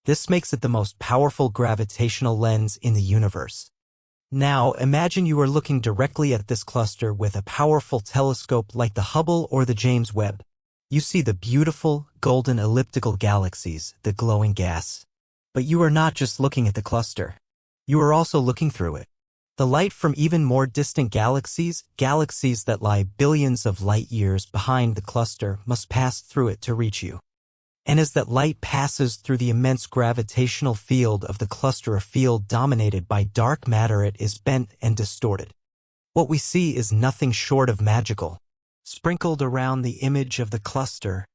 This makes it the most powerful gravitational lens in the universe. Now, imagine you are looking directly at this cluster with a powerful telescope like the Hubble or the James Webb. You see the beautiful, golden elliptical galaxies, the glowing gas. But you are not just looking at the cluster. You are also looking through it. The light from even more distant galaxies, galaxies that lie billions of light years behind the cluster, must pass through it to reach you. And as that light passes through the immense gravitational field of the cluster, a field dominated by dark matter, it is bent and distorted. What we see is nothing short of magical. Sprinkled around the image of the cluster,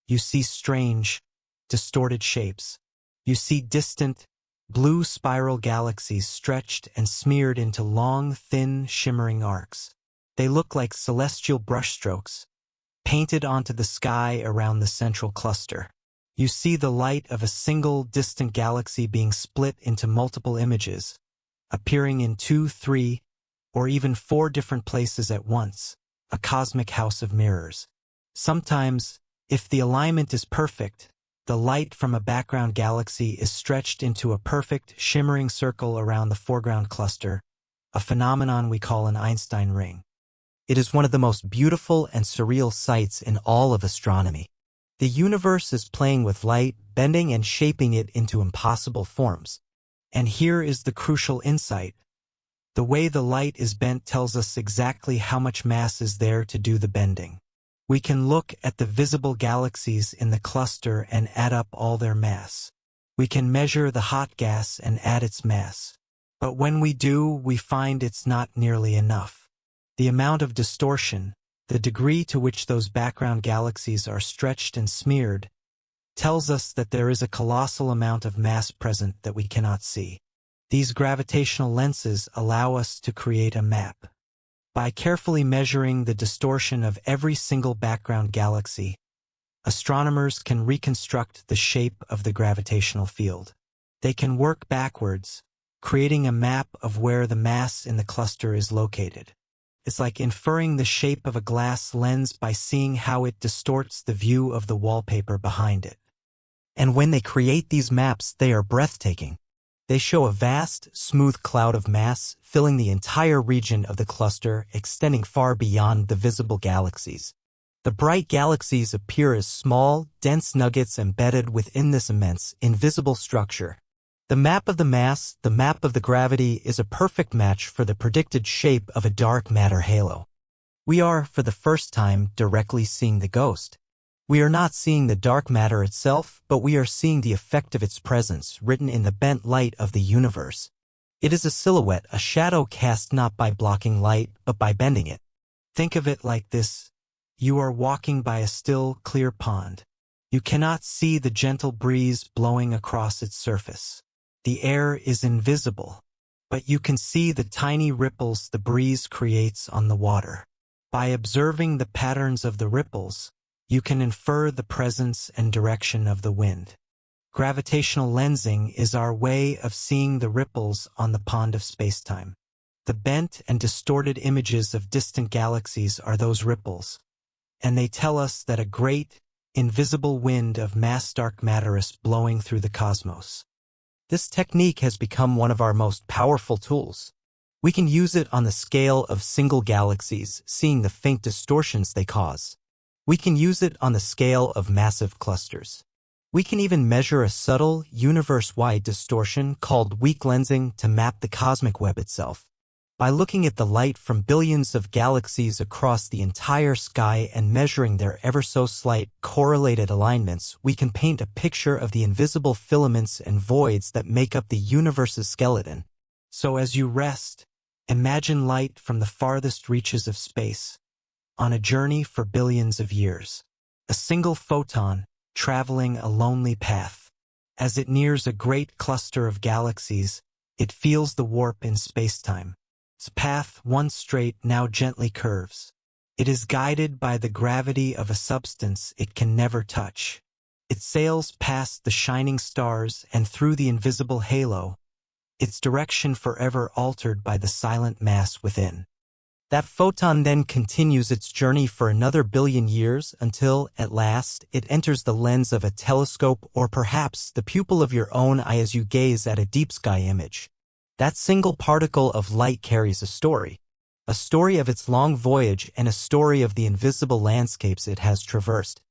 you see strange, distorted shapes. You see distant, blue spiral galaxies stretched and smeared into long, thin, shimmering arcs. They look like celestial brushstrokes, painted onto the sky around the central cluster. You see the light of a single distant galaxy being split into multiple images, appearing in 2, 3, or even 4 different places at once, a cosmic house of mirrors. Sometimes, if the alignment is perfect, the light from a background galaxy is stretched into a perfect, shimmering circle around the foreground cluster, a phenomenon we call an Einstein ring. It is one of the most beautiful and surreal sights in all of astronomy. The universe is playing with light, bending and shaping it into impossible forms. And here is the crucial insight. The way the light is bent tells us exactly how much mass is there to do the bending. We can look at the visible galaxies in the cluster and add up all their mass. We can measure the hot gas and add its mass. But when we do, we find it's not nearly enough. The amount of distortion, the degree to which those background galaxies are stretched and smeared, tells us that there is a colossal amount of mass present that we cannot see. These gravitational lenses allow us to create a map. By carefully measuring the distortion of every single background galaxy, astronomers can reconstruct the shape of the gravitational field. They can work backwards, creating a map of where the mass in the cluster is located. It's like inferring the shape of a glass lens by seeing how it distorts the view of the wallpaper behind it. And when they create these maps, they are breathtaking. They show a vast, smooth cloud of mass filling the entire region of the cluster, extending far beyond the visible galaxies. The bright galaxies appear as small, dense nuggets embedded within this immense, invisible structure. The map of the mass, the map of the gravity, is a perfect match for the predicted shape of a dark matter halo. We are, for the first time, directly seeing the ghost. We are not seeing the dark matter itself, but we are seeing the effect of its presence written in the bent light of the universe. It is a silhouette, a shadow cast not by blocking light, but by bending it. Think of it like this. You are walking by a still, clear pond. You cannot see the gentle breeze blowing across its surface. The air is invisible, but you can see the tiny ripples the breeze creates on the water. By observing the patterns of the ripples, you can infer the presence and direction of the wind. Gravitational lensing is our way of seeing the ripples on the pond of spacetime. The bent and distorted images of distant galaxies are those ripples, and they tell us that a great, invisible wind of mass dark matter is blowing through the cosmos. This technique has become one of our most powerful tools. We can use it on the scale of single galaxies, seeing the faint distortions they cause. We can use it on the scale of massive clusters. We can even measure a subtle, universe-wide distortion called weak lensing to map the cosmic web itself. By looking at the light from billions of galaxies across the entire sky and measuring their ever-so-slight, correlated alignments, we can paint a picture of the invisible filaments and voids that make up the universe's skeleton. So as you rest, imagine light from the farthest reaches of space, on a journey for billions of years. A single photon, traveling a lonely path. As it nears a great cluster of galaxies, it feels the warp in spacetime. Its path, once straight, now gently curves. It is guided by the gravity of a substance it can never touch. It sails past the shining stars and through the invisible halo, its direction forever altered by the silent mass within. That photon then continues its journey for another billion years until, at last, it enters the lens of a telescope or perhaps the pupil of your own eye as you gaze at a deep sky image. That single particle of light carries a story of its long voyage and a story of the invisible landscapes it has traversed.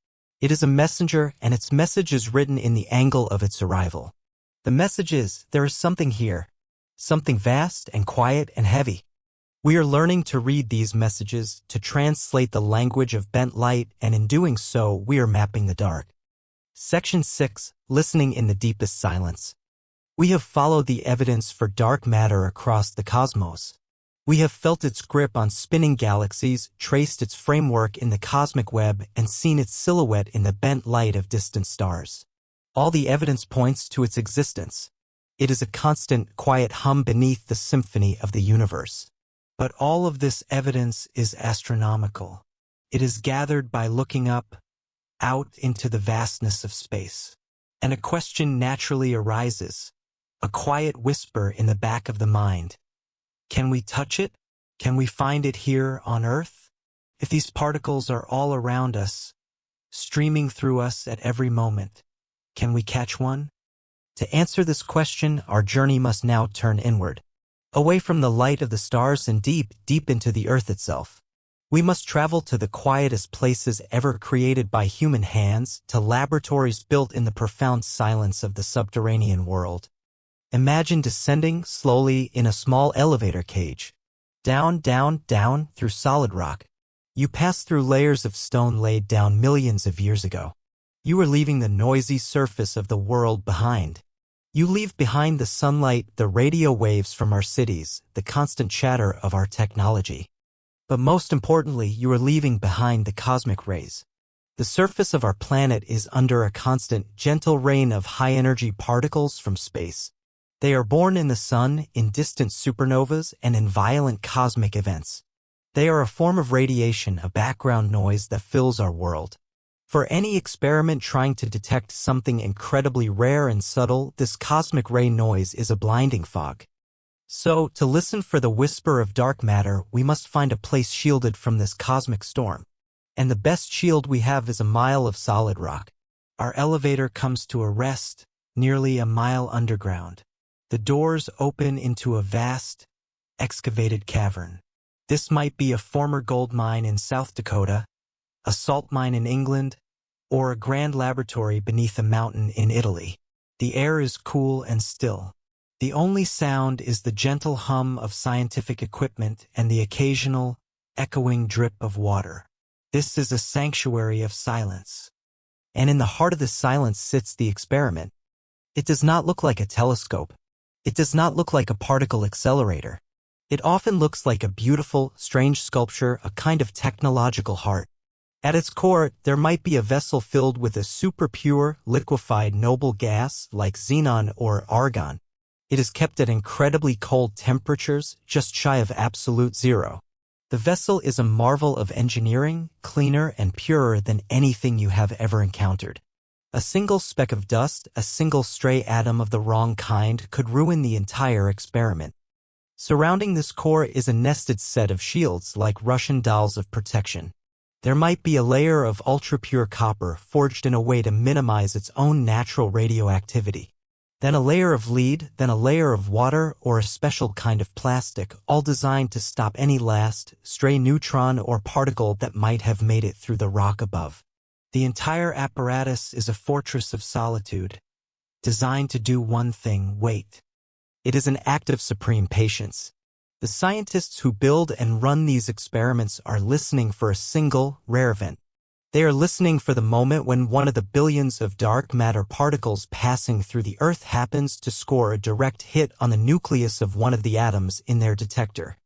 It is a messenger, and its message is written in the angle of its arrival. The message is, there is something here, something vast and quiet and heavy. We are learning to read these messages, to translate the language of bent light, and in doing so, we are mapping the dark. Section 6. Listening in the deepest silence. We have followed the evidence for dark matter across the cosmos. We have felt its grip on spinning galaxies, traced its framework in the cosmic web, and seen its silhouette in the bent light of distant stars. All the evidence points to its existence. It is a constant, quiet hum beneath the symphony of the universe. But all of this evidence is astronomical. It is gathered by looking up, out into the vastness of space. And a question naturally arises. A quiet whisper in the back of the mind. Can we touch it? Can we find it here on Earth? If these particles are all around us, streaming through us at every moment, can we catch one? To answer this question, our journey must now turn inward, away from the light of the stars and deep, deep into the Earth itself. We must travel to the quietest places ever created by human hands, to laboratories built in the profound silence of the subterranean world. Imagine descending slowly in a small elevator cage. Down, down, down, through solid rock. You pass through layers of stone laid down millions of years ago. You are leaving the noisy surface of the world behind. You leave behind the sunlight, the radio waves from our cities, the constant chatter of our technology. But most importantly, you are leaving behind the cosmic rays. The surface of our planet is under a constant, gentle rain of high-energy particles from space. They are born in the sun, in distant supernovas, and in violent cosmic events. They are a form of radiation, a background noise that fills our world. For any experiment trying to detect something incredibly rare and subtle, this cosmic ray noise is a blinding fog. So, to listen for the whisper of dark matter, we must find a place shielded from this cosmic storm. And the best shield we have is a mile of solid rock. Our elevator comes to a rest, nearly a mile underground. The doors open into a vast, excavated cavern. This might be a former gold mine in South Dakota, a salt mine in England, or a grand laboratory beneath a mountain in Italy. The air is cool and still. The only sound is the gentle hum of scientific equipment and the occasional, echoing drip of water. This is a sanctuary of silence. And in the heart of the silence sits the experiment. It does not look like a telescope. It does not look like a particle accelerator. It often looks like a beautiful, strange sculpture, a kind of technological heart. At its core, there might be a vessel filled with a super-pure, liquefied noble gas like xenon or argon. It is kept at incredibly cold temperatures, just shy of absolute zero. The vessel is a marvel of engineering, cleaner and purer than anything you have ever encountered. A single speck of dust, a single stray atom of the wrong kind could ruin the entire experiment. Surrounding this core is a nested set of shields like Russian dolls of protection. There might be a layer of ultra-pure copper forged in a way to minimize its own natural radioactivity. Then a layer of lead, then a layer of water or a special kind of plastic, all designed to stop any last, stray neutron or particle that might have made it through the rock above. The entire apparatus is a fortress of solitude, designed to do one thing: wait. It is an act of supreme patience. The scientists who build and run these experiments are listening for a single, rare event. They are listening for the moment when one of the billions of dark matter particles passing through the Earth happens to score a direct hit on the nucleus of one of the atoms in their detector.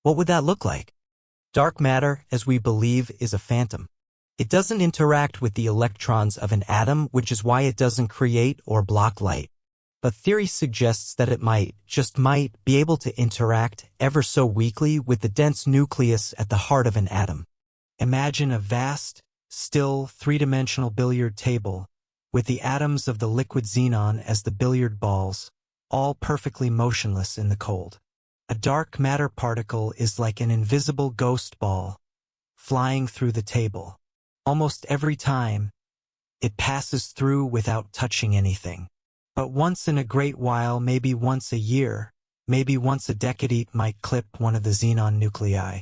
What would that look like? Dark matter, as we believe, is a phantom. It doesn't interact with the electrons of an atom, which is why it doesn't create or block light. But theory suggests that it might, just might, be able to interact, ever so weakly, with the dense nucleus at the heart of an atom. Imagine a vast, still, three-dimensional billiard table, with the atoms of the liquid xenon as the billiard balls, all perfectly motionless in the cold. A dark matter particle is like an invisible ghost ball, flying through the table. Almost every time, it passes through without touching anything. But once in a great while, maybe once a year, maybe once a decade, it might clip one of the xenon nuclei.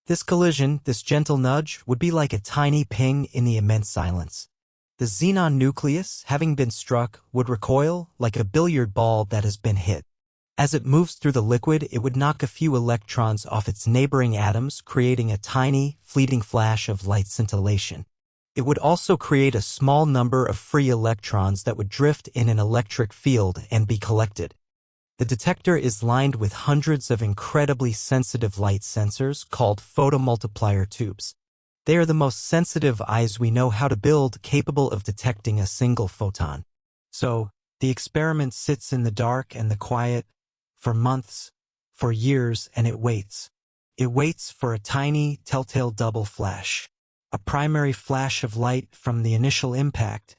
This collision, this gentle nudge, would be like a tiny ping in the immense silence. The xenon nucleus, having been struck, would recoil like a billiard ball that has been hit. As it moves through the liquid, it would knock a few electrons off its neighboring atoms, creating a tiny, fleeting flash of light scintillation. It would also create a small number of free electrons that would drift in an electric field and be collected. The detector is lined with hundreds of incredibly sensitive light sensors called photomultiplier tubes. They are the most sensitive eyes we know how to build, capable of detecting a single photon. So, the experiment sits in the dark and the quiet, for months, for years, and it waits. It waits for a tiny, telltale double flash. A primary flash of light from the initial impact,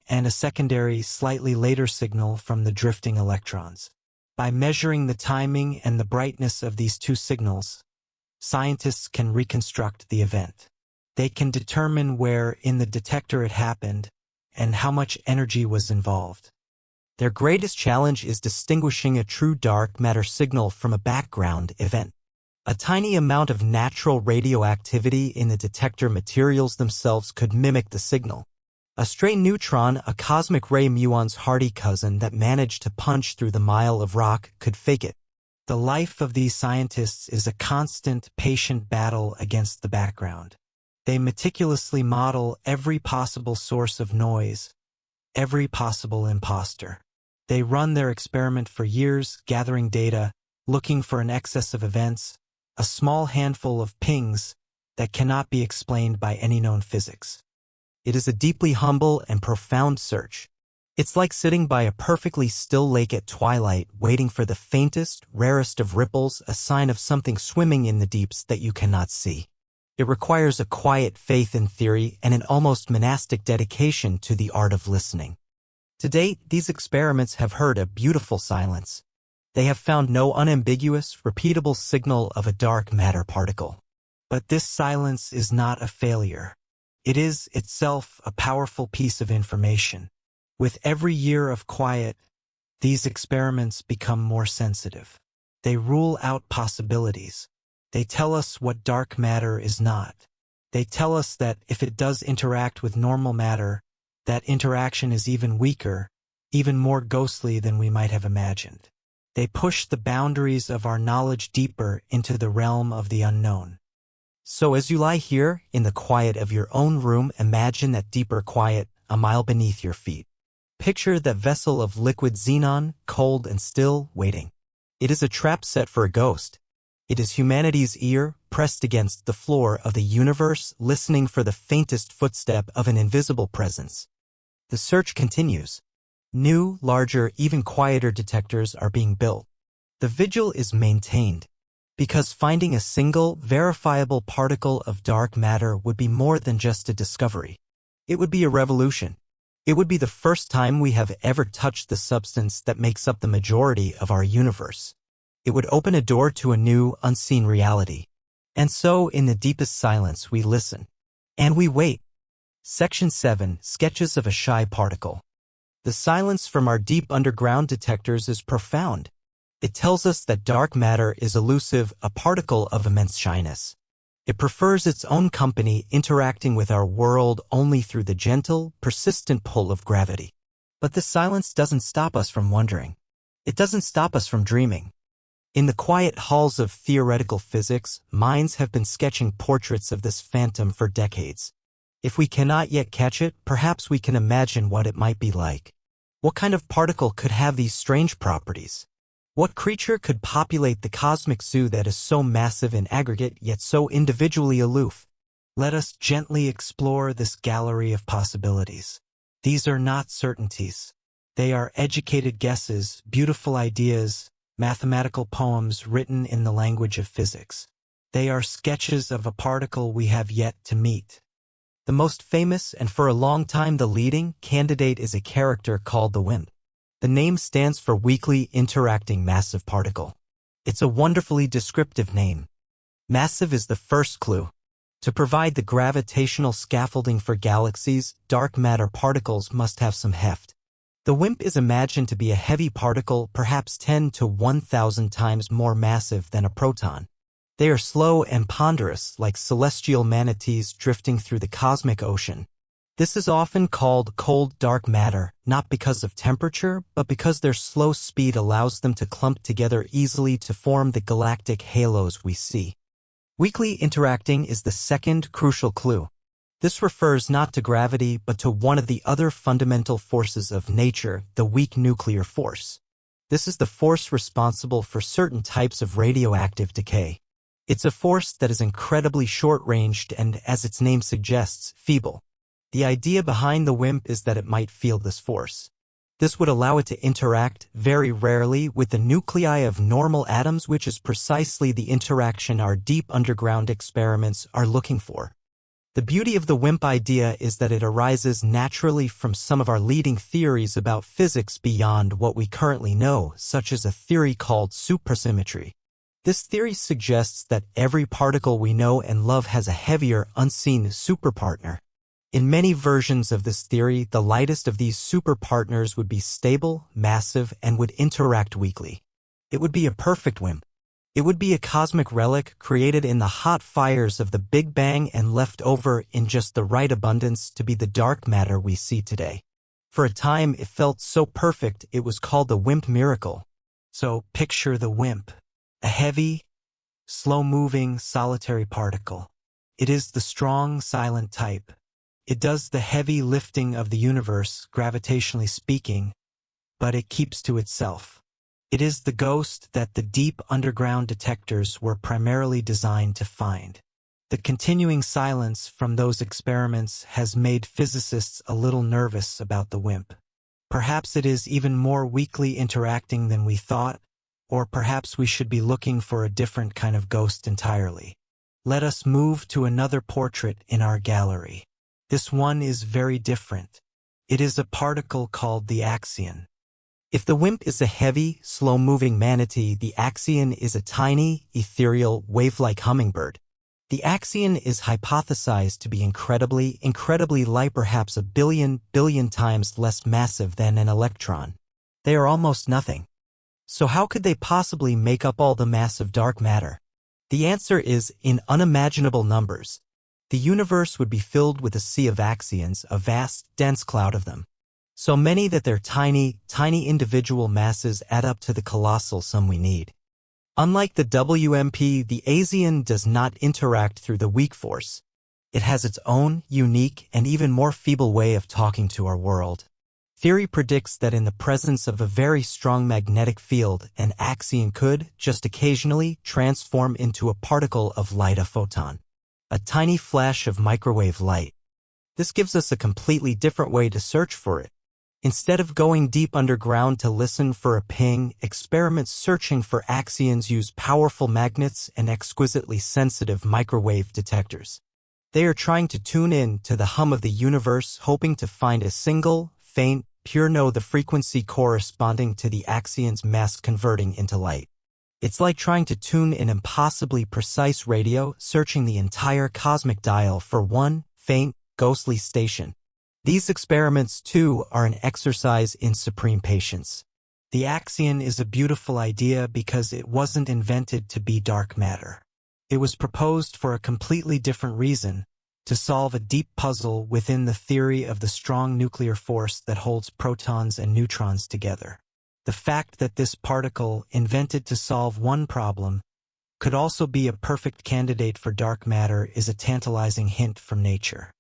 and a secondary, slightly later signal from the drifting electrons. By measuring the timing and the brightness of these two signals, scientists can reconstruct the event. They can determine where in the detector it happened and how much energy was involved. Their greatest challenge is distinguishing a true dark matter signal from a background event. A tiny amount of natural radioactivity in the detector materials themselves could mimic the signal. A stray neutron, a cosmic ray muon's hardy cousin that managed to punch through the mile of rock, could fake it. The life of these scientists is a constant, patient battle against the background. They meticulously model every possible source of noise, every possible imposter. They run their experiment for years, gathering data, looking for an excess of events, a small handful of pings that cannot be explained by any known physics. It is a deeply humble and profound search. It's like sitting by a perfectly still lake at twilight, waiting for the faintest, rarest of ripples, a sign of something swimming in the deeps that you cannot see. It requires a quiet faith in theory and an almost monastic dedication to the art of listening. To date, these experiments have heard a beautiful silence. They have found no unambiguous, repeatable signal of a dark matter particle. But this silence is not a failure. It is itself a powerful piece of information. With every year of quiet, these experiments become more sensitive. They rule out possibilities. They tell us what dark matter is not. They tell us that if it does interact with normal matter, that interaction is even weaker, even more ghostly than we might have imagined. They push the boundaries of our knowledge deeper into the realm of the unknown. So as you lie here, in the quiet of your own room, imagine that deeper quiet, a mile beneath your feet. Picture that vessel of liquid xenon, cold and still, waiting. It is a trap set for a ghost. It is humanity's ear, pressed against the floor of the universe, listening for the faintest footstep of an invisible presence. The search continues. New, larger, even quieter detectors are being built. The vigil is maintained, because finding a single, verifiable particle of dark matter would be more than just a discovery. It would be a revolution. It would be the first time we have ever touched the substance that makes up the majority of our universe. It would open a door to a new, unseen reality. And so, in the deepest silence, we listen. And we wait. Section 7, Sketches of a Shy Particle. The silence from our deep underground detectors is profound. It tells us that dark matter is elusive, a particle of immense shyness. It prefers its own company, interacting with our world only through the gentle, persistent pull of gravity. But the silence doesn't stop us from wondering. It doesn't stop us from dreaming. In the quiet halls of theoretical physics, minds have been sketching portraits of this phantom for decades. If we cannot yet catch it, perhaps we can imagine what it might be like. What kind of particle could have these strange properties? What creature could populate the cosmic zoo that is so massive in aggregate yet so individually aloof? Let us gently explore this gallery of possibilities. These are not certainties. They are educated guesses, beautiful ideas, mathematical poems written in the language of physics. They are sketches of a particle we have yet to meet. The most famous, and for a long time the leading, candidate is a character called the WIMP. The name stands for Weakly Interacting Massive Particle. It's a wonderfully descriptive name. Massive is the first clue. To provide the gravitational scaffolding for galaxies, dark matter particles must have some heft. The WIMP is imagined to be a heavy particle, perhaps 10 to 1,000 times more massive than a proton. They are slow and ponderous, like celestial manatees drifting through the cosmic ocean. This is often called cold dark matter, not because of temperature, but because their slow speed allows them to clump together easily to form the galactic halos we see. Weakly interacting is the second crucial clue. This refers not to gravity, but to one of the other fundamental forces of nature, the weak nuclear force. This is the force responsible for certain types of radioactive decay. It's a force that is incredibly short-ranged and, as its name suggests, feeble. The idea behind the WIMP is that it might feel this force. This would allow it to interact, very rarely, with the nuclei of normal atoms, which is precisely the interaction our deep underground experiments are looking for. The beauty of the WIMP idea is that it arises naturally from some of our leading theories about physics beyond what we currently know, such as a theory called supersymmetry. This theory suggests that every particle we know and love has a heavier, unseen superpartner. In many versions of this theory, the lightest of these superpartners would be stable, massive, and would interact weakly. It would be a perfect WIMP. It would be a cosmic relic created in the hot fires of the Big Bang and left over in just the right abundance to be the dark matter we see today. For a time, it felt so perfect it was called the WIMP miracle. So picture the WIMP, a heavy, slow-moving, solitary particle. It is the strong, silent type. It does the heavy lifting of the universe, gravitationally speaking, but it keeps to itself. It is the ghost that the deep underground detectors were primarily designed to find. The continuing silence from those experiments has made physicists a little nervous about the WIMP. Perhaps it is even more weakly interacting than we thought, or perhaps we should be looking for a different kind of ghost entirely. Let us move to another portrait in our gallery. This one is very different. It is a particle called the axion. If the WIMP is a heavy, slow-moving manatee, the axion is a tiny, ethereal, wave-like hummingbird. The axion is hypothesized to be incredibly light, perhaps a billion times less massive than an electron. They are almost nothing. So how could they possibly make up all the mass of dark matter? The answer is in unimaginable numbers. The universe would be filled with a sea of axions, a vast, dense cloud of them. So many that their tiny individual masses add up to the colossal sum we need. Unlike the WMP, the axion does not interact through the weak force. It has its own, unique, and even more feeble way of talking to our world. Theory predicts that in the presence of a very strong magnetic field, an axion could, just occasionally, transform into a particle of light, a photon. A tiny flash of microwave light. This gives us a completely different way to search for it. Instead of going deep underground to listen for a ping, experiments searching for axions use powerful magnets and exquisitely sensitive microwave detectors. They are trying to tune in to the hum of the universe, hoping to find a single, faint, pure note, the frequency corresponding to the axion's mass converting into light. It's like trying to tune an impossibly precise radio, searching the entire cosmic dial for one faint, ghostly station. These experiments, too, are an exercise in supreme patience. The axion is a beautiful idea because it wasn't invented to be dark matter. It was proposed for a completely different reason, to solve a deep puzzle within the theory of the strong nuclear force that holds protons and neutrons together. The fact that this particle, invented to solve one problem, could also be a perfect candidate for dark matter is a tantalizing hint from nature.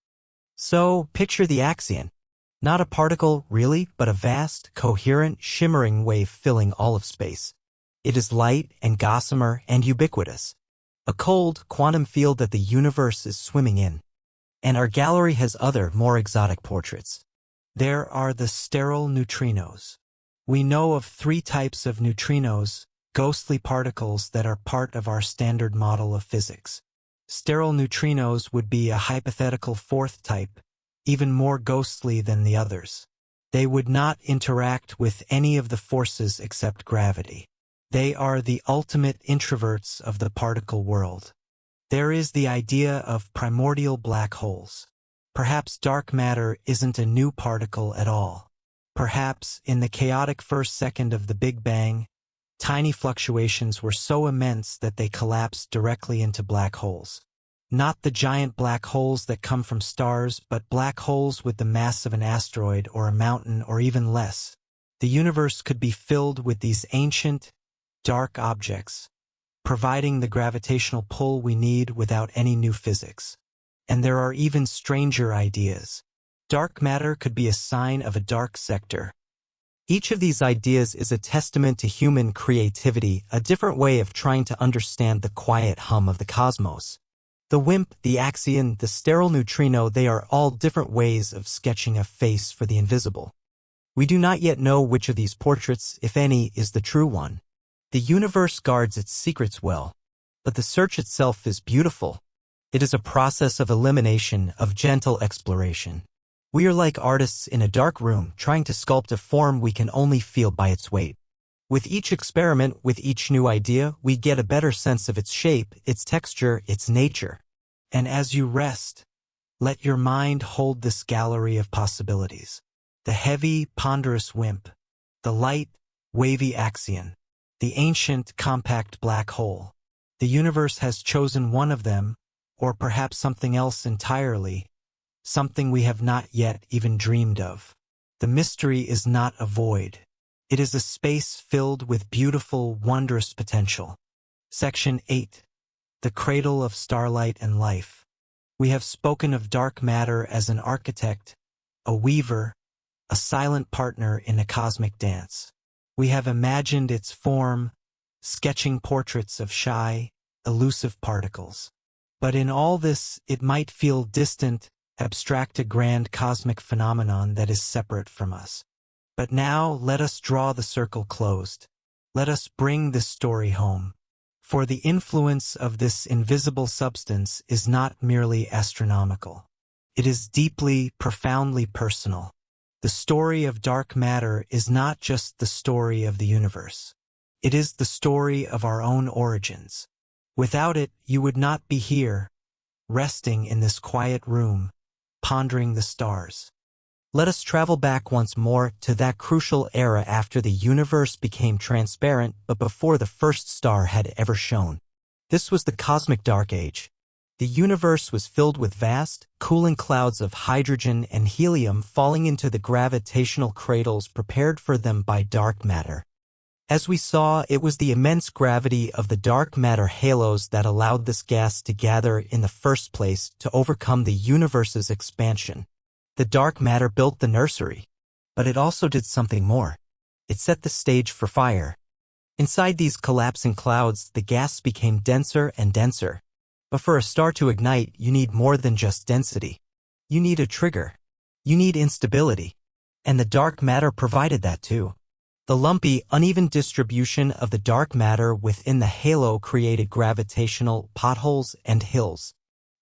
So, picture the axion. Not a particle, really, but a vast, coherent, shimmering wave filling all of space. It is light and gossamer and ubiquitous. A cold, quantum field that the universe is swimming in. And our gallery has other, more exotic portraits. There are the sterile neutrinos. We know of 3 types of neutrinos, ghostly particles that are part of our standard model of physics. Sterile neutrinos would be a hypothetical 4th type, even more ghostly than the others. They would not interact with any of the forces except gravity. They are the ultimate introverts of the particle world. There is the idea of primordial black holes. Perhaps dark matter isn't a new particle at all. Perhaps, in the chaotic first second of the Big Bang, tiny fluctuations were so immense that they collapsed directly into black holes. Not the giant black holes that come from stars, but black holes with the mass of an asteroid or a mountain or even less. The universe could be filled with these ancient, dark objects, providing the gravitational pull we need without any new physics. And there are even stranger ideas. Dark matter could be a sign of a dark sector. Each of these ideas is a testament to human creativity, a different way of trying to understand the quiet hum of the cosmos. The WIMP, the axion, the sterile neutrino, they are all different ways of sketching a face for the invisible. We do not yet know which of these portraits, if any, is the true one. The universe guards its secrets well, but the search itself is beautiful. It is a process of elimination, of gentle exploration. We are like artists in a dark room trying to sculpt a form we can only feel by its weight. With each experiment, with each new idea, we get a better sense of its shape, its texture, its nature. And as you rest, let your mind hold this gallery of possibilities. The heavy, ponderous WIMP, the light, wavy axion, the ancient, compact black hole. The universe has chosen one of them, or perhaps something else entirely, something we have not yet even dreamed of. The mystery is not a void. It is a space filled with beautiful, wondrous potential. Section 8. The Cradle of Starlight and Life. We have spoken of dark matter as an architect, a weaver, a silent partner in a cosmic dance. We have imagined its form, sketching portraits of shy, elusive particles. But in all this, it might feel distant, abstract, a grand cosmic phenomenon that is separate from us. But now let us draw the circle closed. Let us bring this story home. For the influence of this invisible substance is not merely astronomical. It is deeply, profoundly personal. The story of dark matter is not just the story of the universe. It is the story of our own origins. Without it, you would not be here, resting in this quiet room, pondering the stars. Let us travel back once more to that crucial era after the universe became transparent but before the first star had ever shone. This was the cosmic dark age. The universe was filled with vast, cooling clouds of hydrogen and helium falling into the gravitational cradles prepared for them by dark matter. As we saw, it was the immense gravity of the dark matter halos that allowed this gas to gather in the first place to overcome the universe's expansion. The dark matter built the nursery, but it also did something more. It set the stage for fire. Inside these collapsing clouds, the gas became denser and denser. But for a star to ignite, you need more than just density. You need a trigger. You need instability. And the dark matter provided that too. The lumpy, uneven distribution of the dark matter within the halo created gravitational potholes and hills.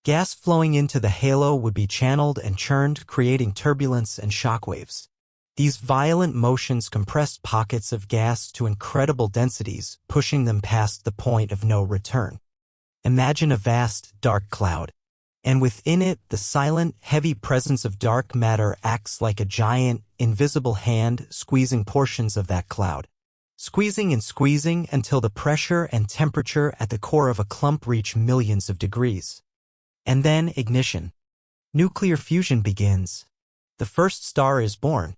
Gas flowing into the halo would be channeled and churned, creating turbulence and shockwaves. These violent motions compressed pockets of gas to incredible densities, pushing them past the point of no return. Imagine a vast, dark cloud. And within it, the silent, heavy presence of dark matter acts like a giant, invisible hand squeezing portions of that cloud. Squeezing and squeezing until the pressure and temperature at the core of a clump reach millions of degrees. And then ignition. Nuclear fusion begins. The first star is born.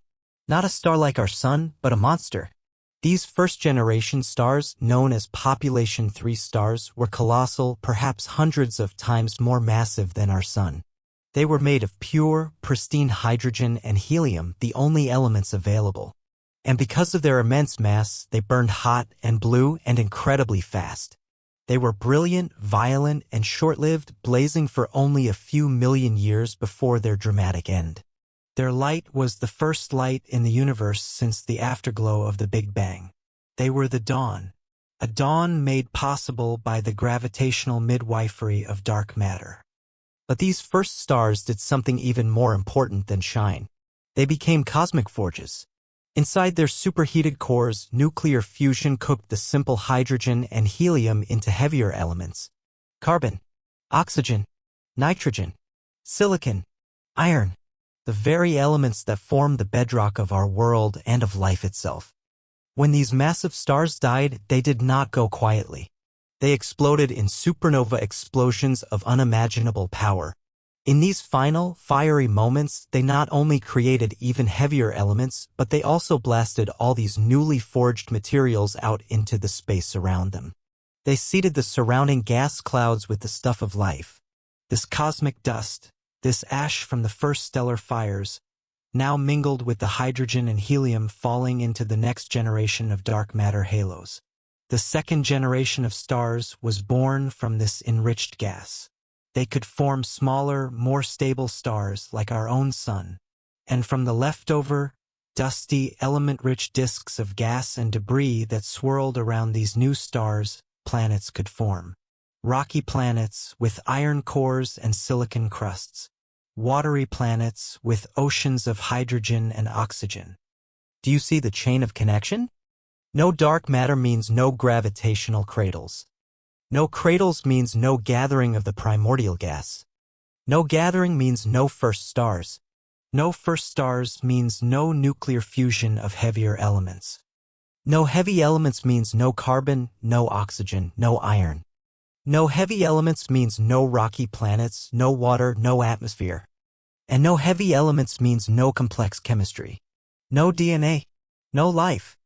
Not a star like our sun, but a monster. These first-generation stars, known as population 3 stars, were colossal, perhaps hundreds of times more massive than our sun. They were made of pure, pristine hydrogen and helium, the only elements available. And because of their immense mass, they burned hot and blue and incredibly fast. They were brilliant, violent, and short-lived, blazing for only a few million years before their dramatic end. Their light was the first light in the universe since the afterglow of the Big Bang. They were the dawn, a dawn made possible by the gravitational midwifery of dark matter. But these first stars did something even more important than shine. They became cosmic forges. Inside their superheated cores, nuclear fusion cooked the simple hydrogen and helium into heavier elements: carbon, oxygen, nitrogen, silicon, iron. The very elements that form the bedrock of our world and of life itself. When these massive stars died, they did not go quietly. They exploded in supernova explosions of unimaginable power. In these final, fiery moments, they not only created even heavier elements, but they also blasted all these newly forged materials out into the space around them. They seeded the surrounding gas clouds with the stuff of life. This cosmic dust, this ash from the first stellar fires, now mingled with the hydrogen and helium falling into the next generation of dark matter halos. The second generation of stars was born from this enriched gas. They could form smaller, more stable stars like our own sun, and from the leftover, dusty, element-rich disks of gas and debris that swirled around these new stars, planets could form. Rocky planets with iron cores and silicon crusts. Watery planets with oceans of hydrogen and oxygen. Do you see the chain of connection? No dark matter means no gravitational cradles. No cradles means no gathering of the primordial gas. No gathering means no first stars. No first stars means no nuclear fusion of heavier elements. No heavy elements means no carbon, no oxygen, no iron. No heavy elements means no rocky planets, no water, no atmosphere. And no heavy elements means no complex chemistry. No DNA. No life.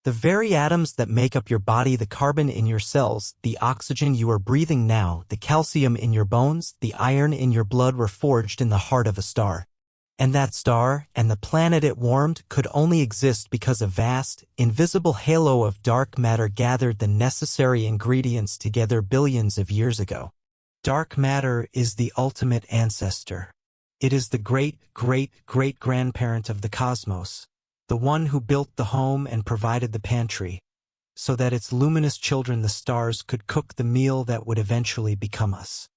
The very atoms that make up your body, the carbon in your cells, the oxygen you are breathing now, the calcium in your bones, the iron in your blood were forged in the heart of a star. And that star, and the planet it warmed, could only exist because a vast, invisible halo of dark matter gathered the necessary ingredients together billions of years ago. Dark matter is the ultimate ancestor. It is the great-great-great-grandparent of the cosmos, the one who built the home and provided the pantry, so that its luminous children, the stars, could cook the meal that would eventually become us.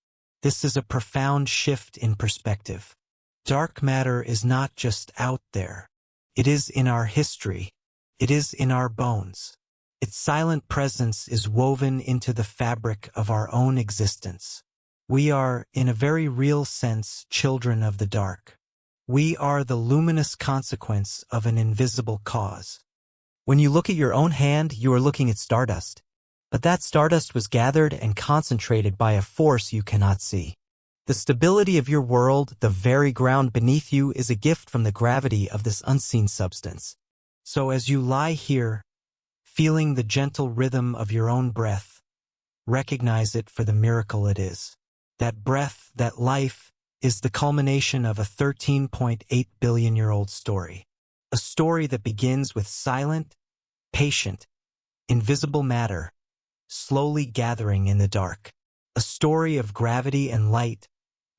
This is a profound shift in perspective. Dark matter is not just out there. It is in our history. It is in our bones. Its silent presence is woven into the fabric of our own existence. We are, in a very real sense, children of the dark. We are the luminous consequence of an invisible cause. When you look at your own hand, you are looking at stardust. But that stardust was gathered and concentrated by a force you cannot see. The stability of your world, the very ground beneath you, is a gift from the gravity of this unseen substance. So as you lie here, feeling the gentle rhythm of your own breath, recognize it for the miracle it is. That breath, that life, is the culmination of a 13.8 billion-year-old story. A story that begins with silent, patient, invisible matter, slowly gathering in the dark. A story of gravity and light,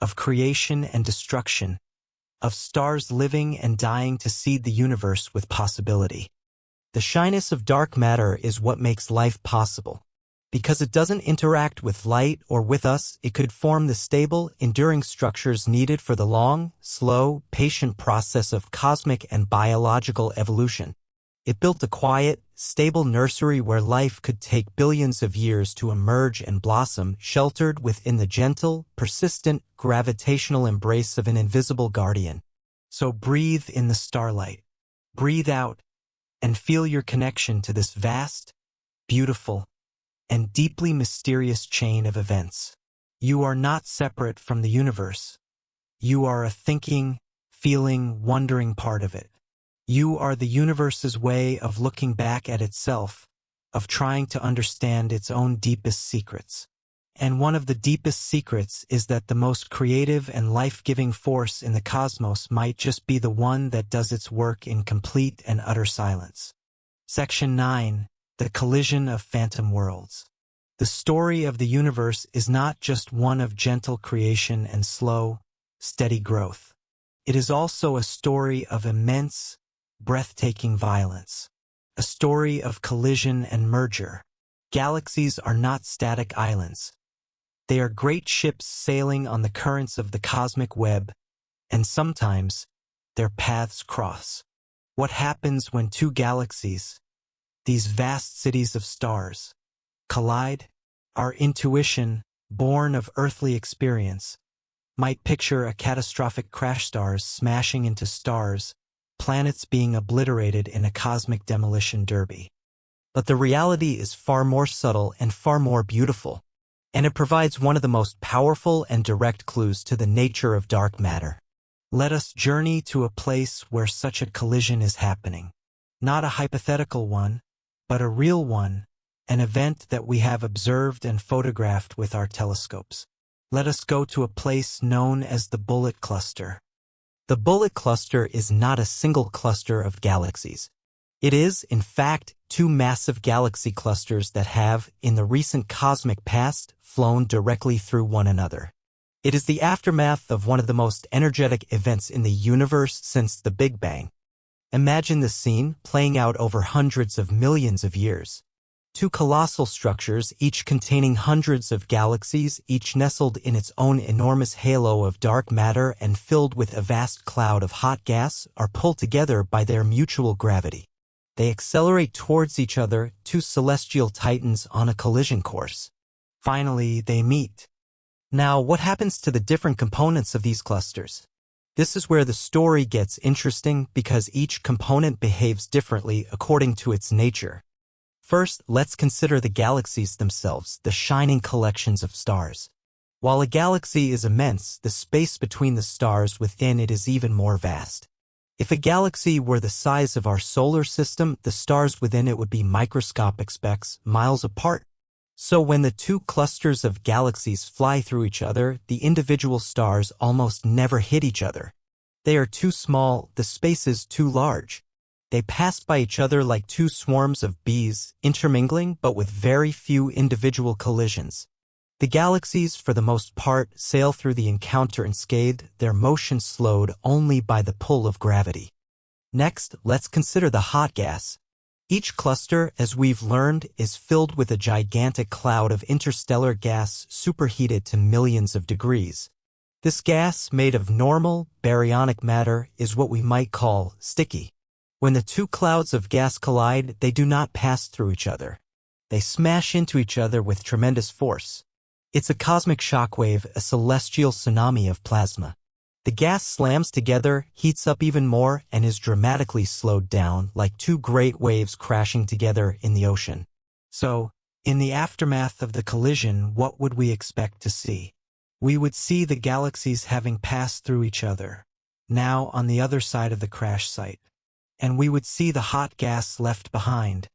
of creation and destruction, of stars living and dying to seed the universe with possibility. The shyness of dark matter is what makes life possible. Because it doesn't interact with light or with us, it could form the stable, enduring structures needed for the long, slow, patient process of cosmic and biological evolution. It built a quiet, stable nursery where life could take billions of years to emerge and blossom, sheltered within the gentle, persistent, gravitational embrace of an invisible guardian. So breathe in the starlight. Breathe out, and feel your connection to this vast, beautiful, and deeply mysterious chain of events. You are not separate from the universe. You are a thinking, feeling, wondering part of it. You are the universe's way of looking back at itself, of trying to understand its own deepest secrets. And one of the deepest secrets is that the most creative and life-giving force in the cosmos might just be the one that does its work in complete and utter silence. Section 9. The collision of phantom worlds. The story of the universe is not just one of gentle creation and slow, steady growth. It is also a story of immense, breathtaking violence. A story of collision and merger. Galaxies are not static islands. They are great ships sailing on the currents of the cosmic web, and sometimes their paths cross. What happens when two galaxies, these vast cities of stars, collide? Our intuition, born of earthly experience, might picture a catastrophic crash, stars smashing into stars, planets being obliterated in a cosmic demolition derby. But the reality is far more subtle and far more beautiful, and it provides one of the most powerful and direct clues to the nature of dark matter. Let us journey to a place where such a collision is happening. Not a hypothetical one, but a real one, an event that we have observed and photographed with our telescopes. Let us go to a place known as the Bullet Cluster. The Bullet Cluster is not a single cluster of galaxies. It is, in fact, two massive galaxy clusters that have, in the recent cosmic past, flown directly through one another. It is the aftermath of one of the most energetic events in the universe since the Big Bang. Imagine the scene playing out over hundreds of millions of years. Two colossal structures, each containing hundreds of galaxies, each nestled in its own enormous halo of dark matter and filled with a vast cloud of hot gas, are pulled together by their mutual gravity. They accelerate towards each other, two celestial titans on a collision course. Finally, they meet. Now, what happens to the different components of these clusters? This is where the story gets interesting because each component behaves differently according to its nature. First, let's consider the galaxies themselves, the shining collections of stars. While a galaxy is immense, the space between the stars within it is even more vast. If a galaxy were the size of our solar system, the stars within it would be microscopic specks, miles apart. So when the two clusters of galaxies fly through each other, the individual stars almost never hit each other. They are too small, the space is too large. They pass by each other like two swarms of bees, intermingling but with very few individual collisions. The galaxies, for the most part, sail through the encounter unscathed, their motion slowed only by the pull of gravity. Next, let's consider the hot gas. Each cluster, as we've learned, is filled with a gigantic cloud of interstellar gas superheated to millions of degrees. This gas, made of normal, baryonic matter, is what we might call sticky. When the two clouds of gas collide, they do not pass through each other. They smash into each other with tremendous force. It's a cosmic shockwave, a celestial tsunami of plasma. The gas slams together, heats up even more, and is dramatically slowed down, like two great waves crashing together in the ocean. So, in the aftermath of the collision, what would we expect to see? We would see the galaxies having passed through each other, now on the other side of the crash site. And we would see the hot gas left behind,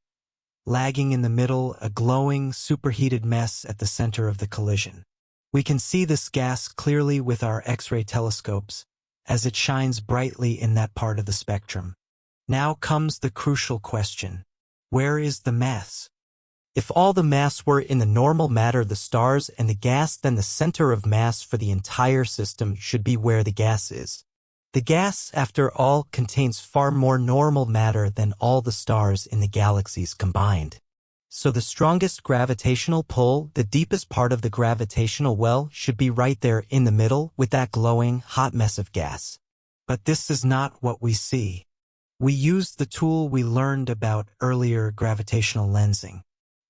lagging in the middle, a glowing, superheated mess at the center of the collision. We can see this gas clearly with our X-ray telescopes, as it shines brightly in that part of the spectrum. Now comes the crucial question. Where is the mass? If all the mass were in the normal matter, the stars and the gas, then the center of mass for the entire system should be where the gas is. The gas, after all, contains far more normal matter than all the stars in the galaxies combined. So the strongest gravitational pull, the deepest part of the gravitational well, should be right there in the middle with that glowing, hot mess of gas. But this is not what we see. We use the tool we learned about earlier, gravitational lensing.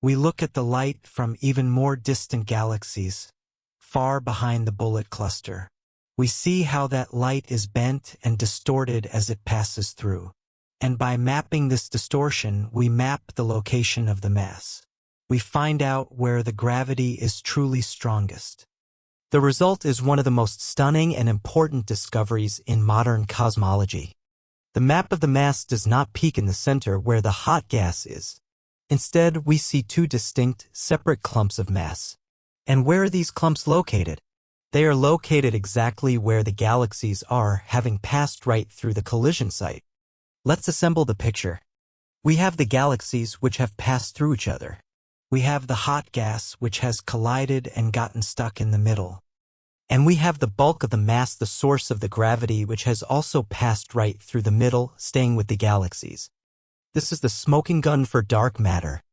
We look at the light from even more distant galaxies, far behind the bullet cluster. We see how that light is bent and distorted as it passes through. And by mapping this distortion, we map the location of the mass. We find out where the gravity is truly strongest. The result is one of the most stunning and important discoveries in modern cosmology. The map of the mass does not peak in the center where the hot gas is. Instead, we see two distinct, separate clumps of mass. And where are these clumps located? They are located exactly where the galaxies are, having passed right through the collision site. Let's assemble the picture. We have the galaxies which have passed through each other. We have the hot gas which has collided and gotten stuck in the middle. And we have the bulk of the mass, the source of the gravity, which has also passed right through the middle, staying with the galaxies. This is the smoking gun for dark matter.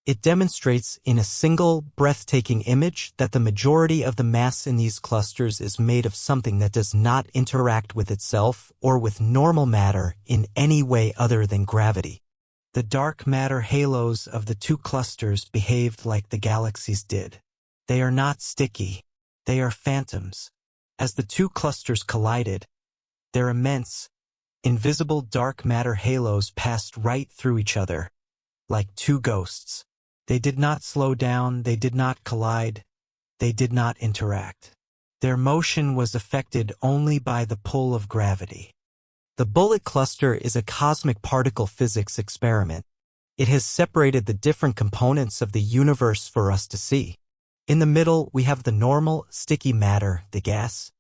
It demonstrates in a single, breathtaking image that the majority of the mass in these clusters is made of something that does not interact with itself or with normal matter in any way other than gravity. The dark matter halos of the two clusters behaved like the galaxies did. They are not sticky. They are phantoms. As the two clusters collided, their immense, invisible dark matter halos passed right through each other, like two ghosts. They did not slow down, they did not collide, they did not interact. Their motion was affected only by the pull of gravity. The bullet cluster is a cosmic particle physics experiment. It has separated the different components of the universe for us to see. In the middle, we have the normal, sticky matter, the gas.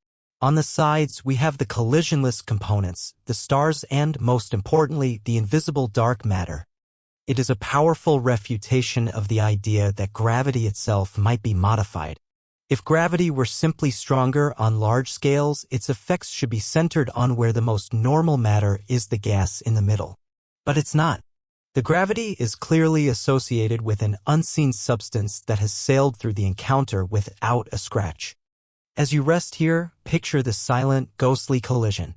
On the sides, we have the collisionless components, the stars, and, most importantly, the invisible dark matter. It is a powerful refutation of the idea that gravity itself might be modified. If gravity were simply stronger on large scales, its effects should be centered on where the most normal matter is, the gas in the middle. But it's not. The gravity is clearly associated with an unseen substance that has sailed through the encounter without a scratch. As you rest here, picture the silent, ghostly collision.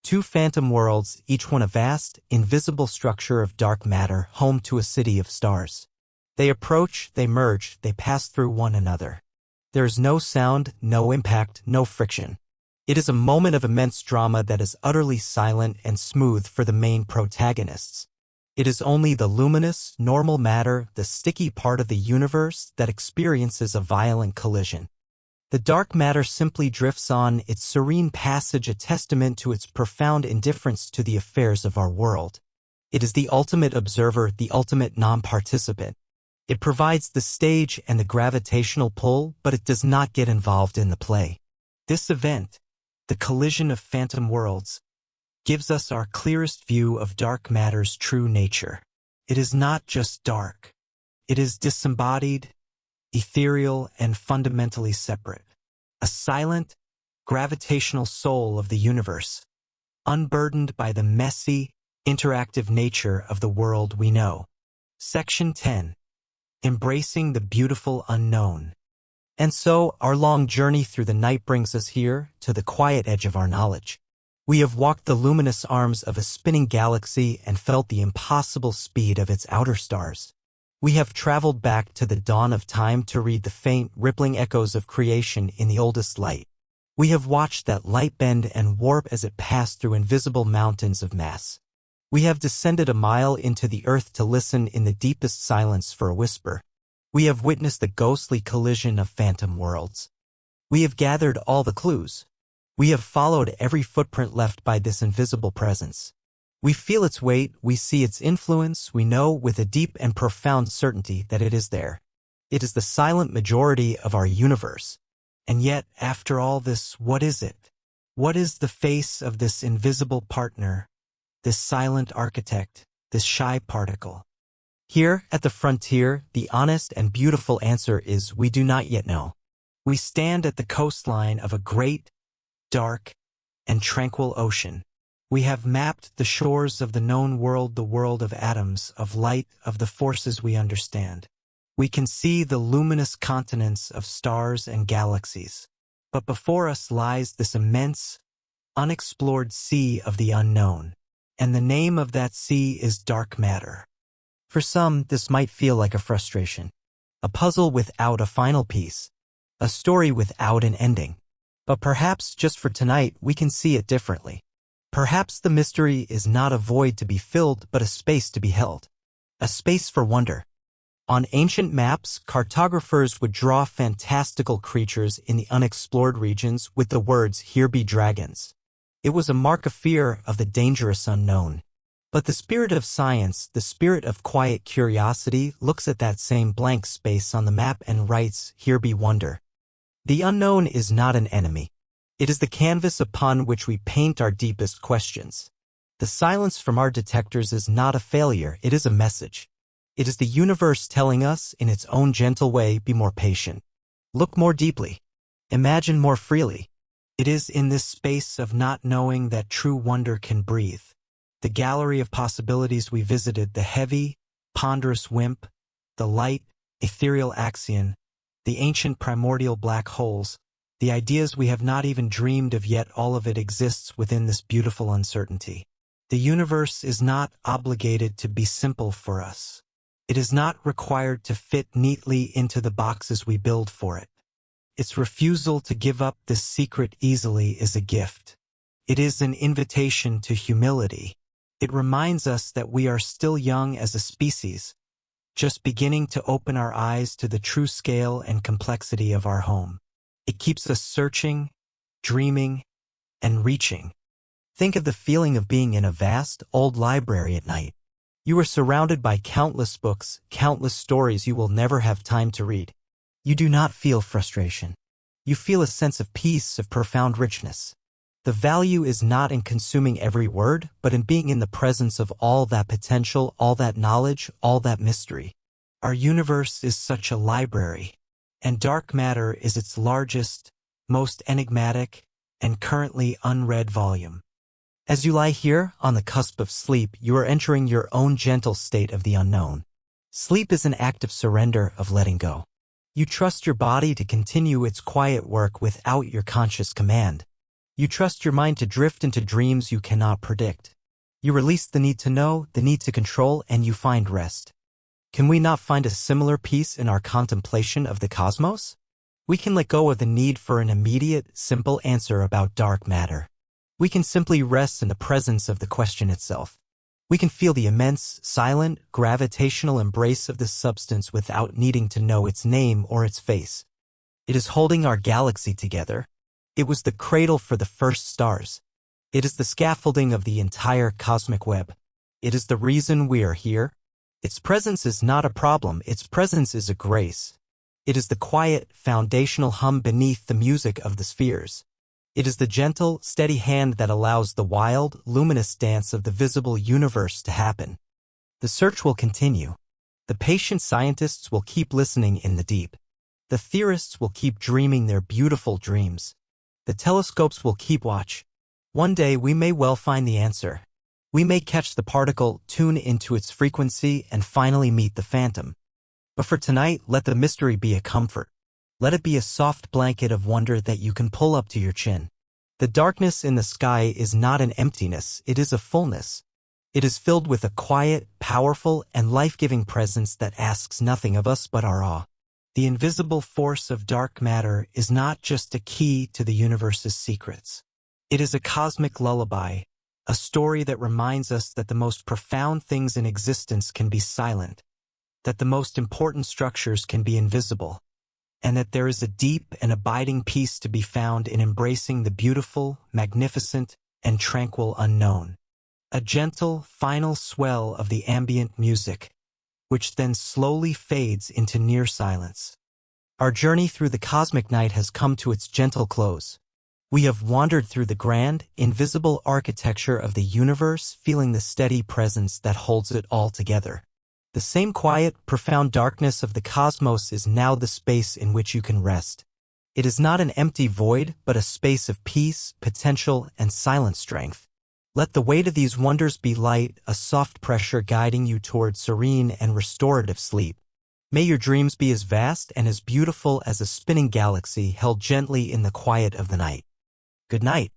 Two phantom worlds, each one a vast, invisible structure of dark matter, home to a city of stars. They approach, they merge, they pass through one another. There is no sound, no impact, no friction. It is a moment of immense drama that is utterly silent and smooth for the main protagonists. It is only the luminous, normal matter, the sticky part of the universe, that experiences a violent collision. The dark matter simply drifts on, its serene passage a testament to its profound indifference to the affairs of our world. It is the ultimate observer, the ultimate non-participant. It provides the stage and the gravitational pull, but it does not get involved in the play. This event, the collision of phantom worlds, gives us our clearest view of dark matter's true nature. It is not just dark. It is disembodied, ethereal, and fundamentally separate. A silent, gravitational soul of the universe, unburdened by the messy, interactive nature of the world we know. Section 10. Embracing the beautiful unknown. And so, our long journey through the night brings us here, to the quiet edge of our knowledge. We have walked the luminous arms of a spinning galaxy and felt the impossible speed of its outer stars. We have traveled back to the dawn of time to read the faint, rippling echoes of creation in the oldest light. We have watched that light bend and warp as it passed through invisible mountains of mass. We have descended a mile into the earth to listen in the deepest silence for a whisper. We have witnessed the ghostly collision of phantom worlds. We have gathered all the clues. We have followed every footprint left by this invisible presence. We feel its weight, we see its influence, we know with a deep and profound certainty that it is there. It is the silent majority of our universe. And yet, after all this, what is it? What is the face of this invisible partner, this silent architect, this shy particle? Here, at the frontier, the honest and beautiful answer is we do not yet know. We stand at the coastline of a great, dark, and tranquil ocean. We have mapped the shores of the known world, the world of atoms, of light, of the forces we understand. We can see the luminous continents of stars and galaxies. But before us lies this immense, unexplored sea of the unknown. And the name of that sea is dark matter. For some, this might feel like a frustration, a puzzle without a final piece, a story without an ending. But perhaps just for tonight, we can see it differently. Perhaps the mystery is not a void to be filled, but a space to be held. A space for wonder. On ancient maps, cartographers would draw fantastical creatures in the unexplored regions with the words, "Here be dragons." It was a mark of fear of the dangerous unknown. But the spirit of science, the spirit of quiet curiosity, looks at that same blank space on the map and writes, "Here be wonder." The unknown is not an enemy. It is the canvas upon which we paint our deepest questions. The silence from our detectors is not a failure, it is a message. It is the universe telling us, in its own gentle way, be more patient. Look more deeply. Imagine more freely. It is in this space of not knowing that true wonder can breathe. The gallery of possibilities we visited, the heavy, ponderous WIMP, the light, ethereal axion, the ancient primordial black holes, the ideas we have not even dreamed of yet, all of it exists within this beautiful uncertainty. The universe is not obligated to be simple for us. It is not required to fit neatly into the boxes we build for it. Its refusal to give up this secret easily is a gift. It is an invitation to humility. It reminds us that we are still young as a species, just beginning to open our eyes to the true scale and complexity of our home. It keeps us searching, dreaming, and reaching. Think of the feeling of being in a vast, old library at night. You are surrounded by countless books, countless stories you will never have time to read. You do not feel frustration. You feel a sense of peace, of profound richness. The value is not in consuming every word, but in being in the presence of all that potential, all that knowledge, all that mystery. Our universe is such a library, and dark matter is its largest, most enigmatic, and currently unread volume. As you lie here, on the cusp of sleep, you are entering your own gentle state of the unknown. Sleep is an act of surrender, of letting go. You trust your body to continue its quiet work without your conscious command. You trust your mind to drift into dreams you cannot predict. You release the need to know, the need to control, and you find rest. Can we not find a similar peace in our contemplation of the cosmos? We can let go of the need for an immediate, simple answer about dark matter. We can simply rest in the presence of the question itself. We can feel the immense, silent, gravitational embrace of this substance without needing to know its name or its face. It is holding our galaxy together. It was the cradle for the first stars. It is the scaffolding of the entire cosmic web. It is the reason we are here. Its presence is not a problem, its presence is a grace. It is the quiet, foundational hum beneath the music of the spheres. It is the gentle, steady hand that allows the wild, luminous dance of the visible universe to happen. The search will continue. The patient scientists will keep listening in the deep. The theorists will keep dreaming their beautiful dreams. The telescopes will keep watch. One day we may well find the answer. We may catch the particle, tune into its frequency, and finally meet the phantom. But for tonight, let the mystery be a comfort. Let it be a soft blanket of wonder that you can pull up to your chin. The darkness in the sky is not an emptiness, it is a fullness. It is filled with a quiet, powerful, and life-giving presence that asks nothing of us but our awe. The invisible force of dark matter is not just a key to the universe's secrets. It is a cosmic lullaby, a story that reminds us that the most profound things in existence can be silent, that the most important structures can be invisible, and that there is a deep and abiding peace to be found in embracing the beautiful, magnificent, and tranquil unknown. A gentle, final swell of the ambient music, which then slowly fades into near silence. Our journey through the cosmic night has come to its gentle close. We have wandered through the grand, invisible architecture of the universe, feeling the steady presence that holds it all together. The same quiet, profound darkness of the cosmos is now the space in which you can rest. It is not an empty void, but a space of peace, potential, and silent strength. Let the weight of these wonders be light, a soft pressure guiding you toward serene and restorative sleep. May your dreams be as vast and as beautiful as a spinning galaxy held gently in the quiet of the night. Good night.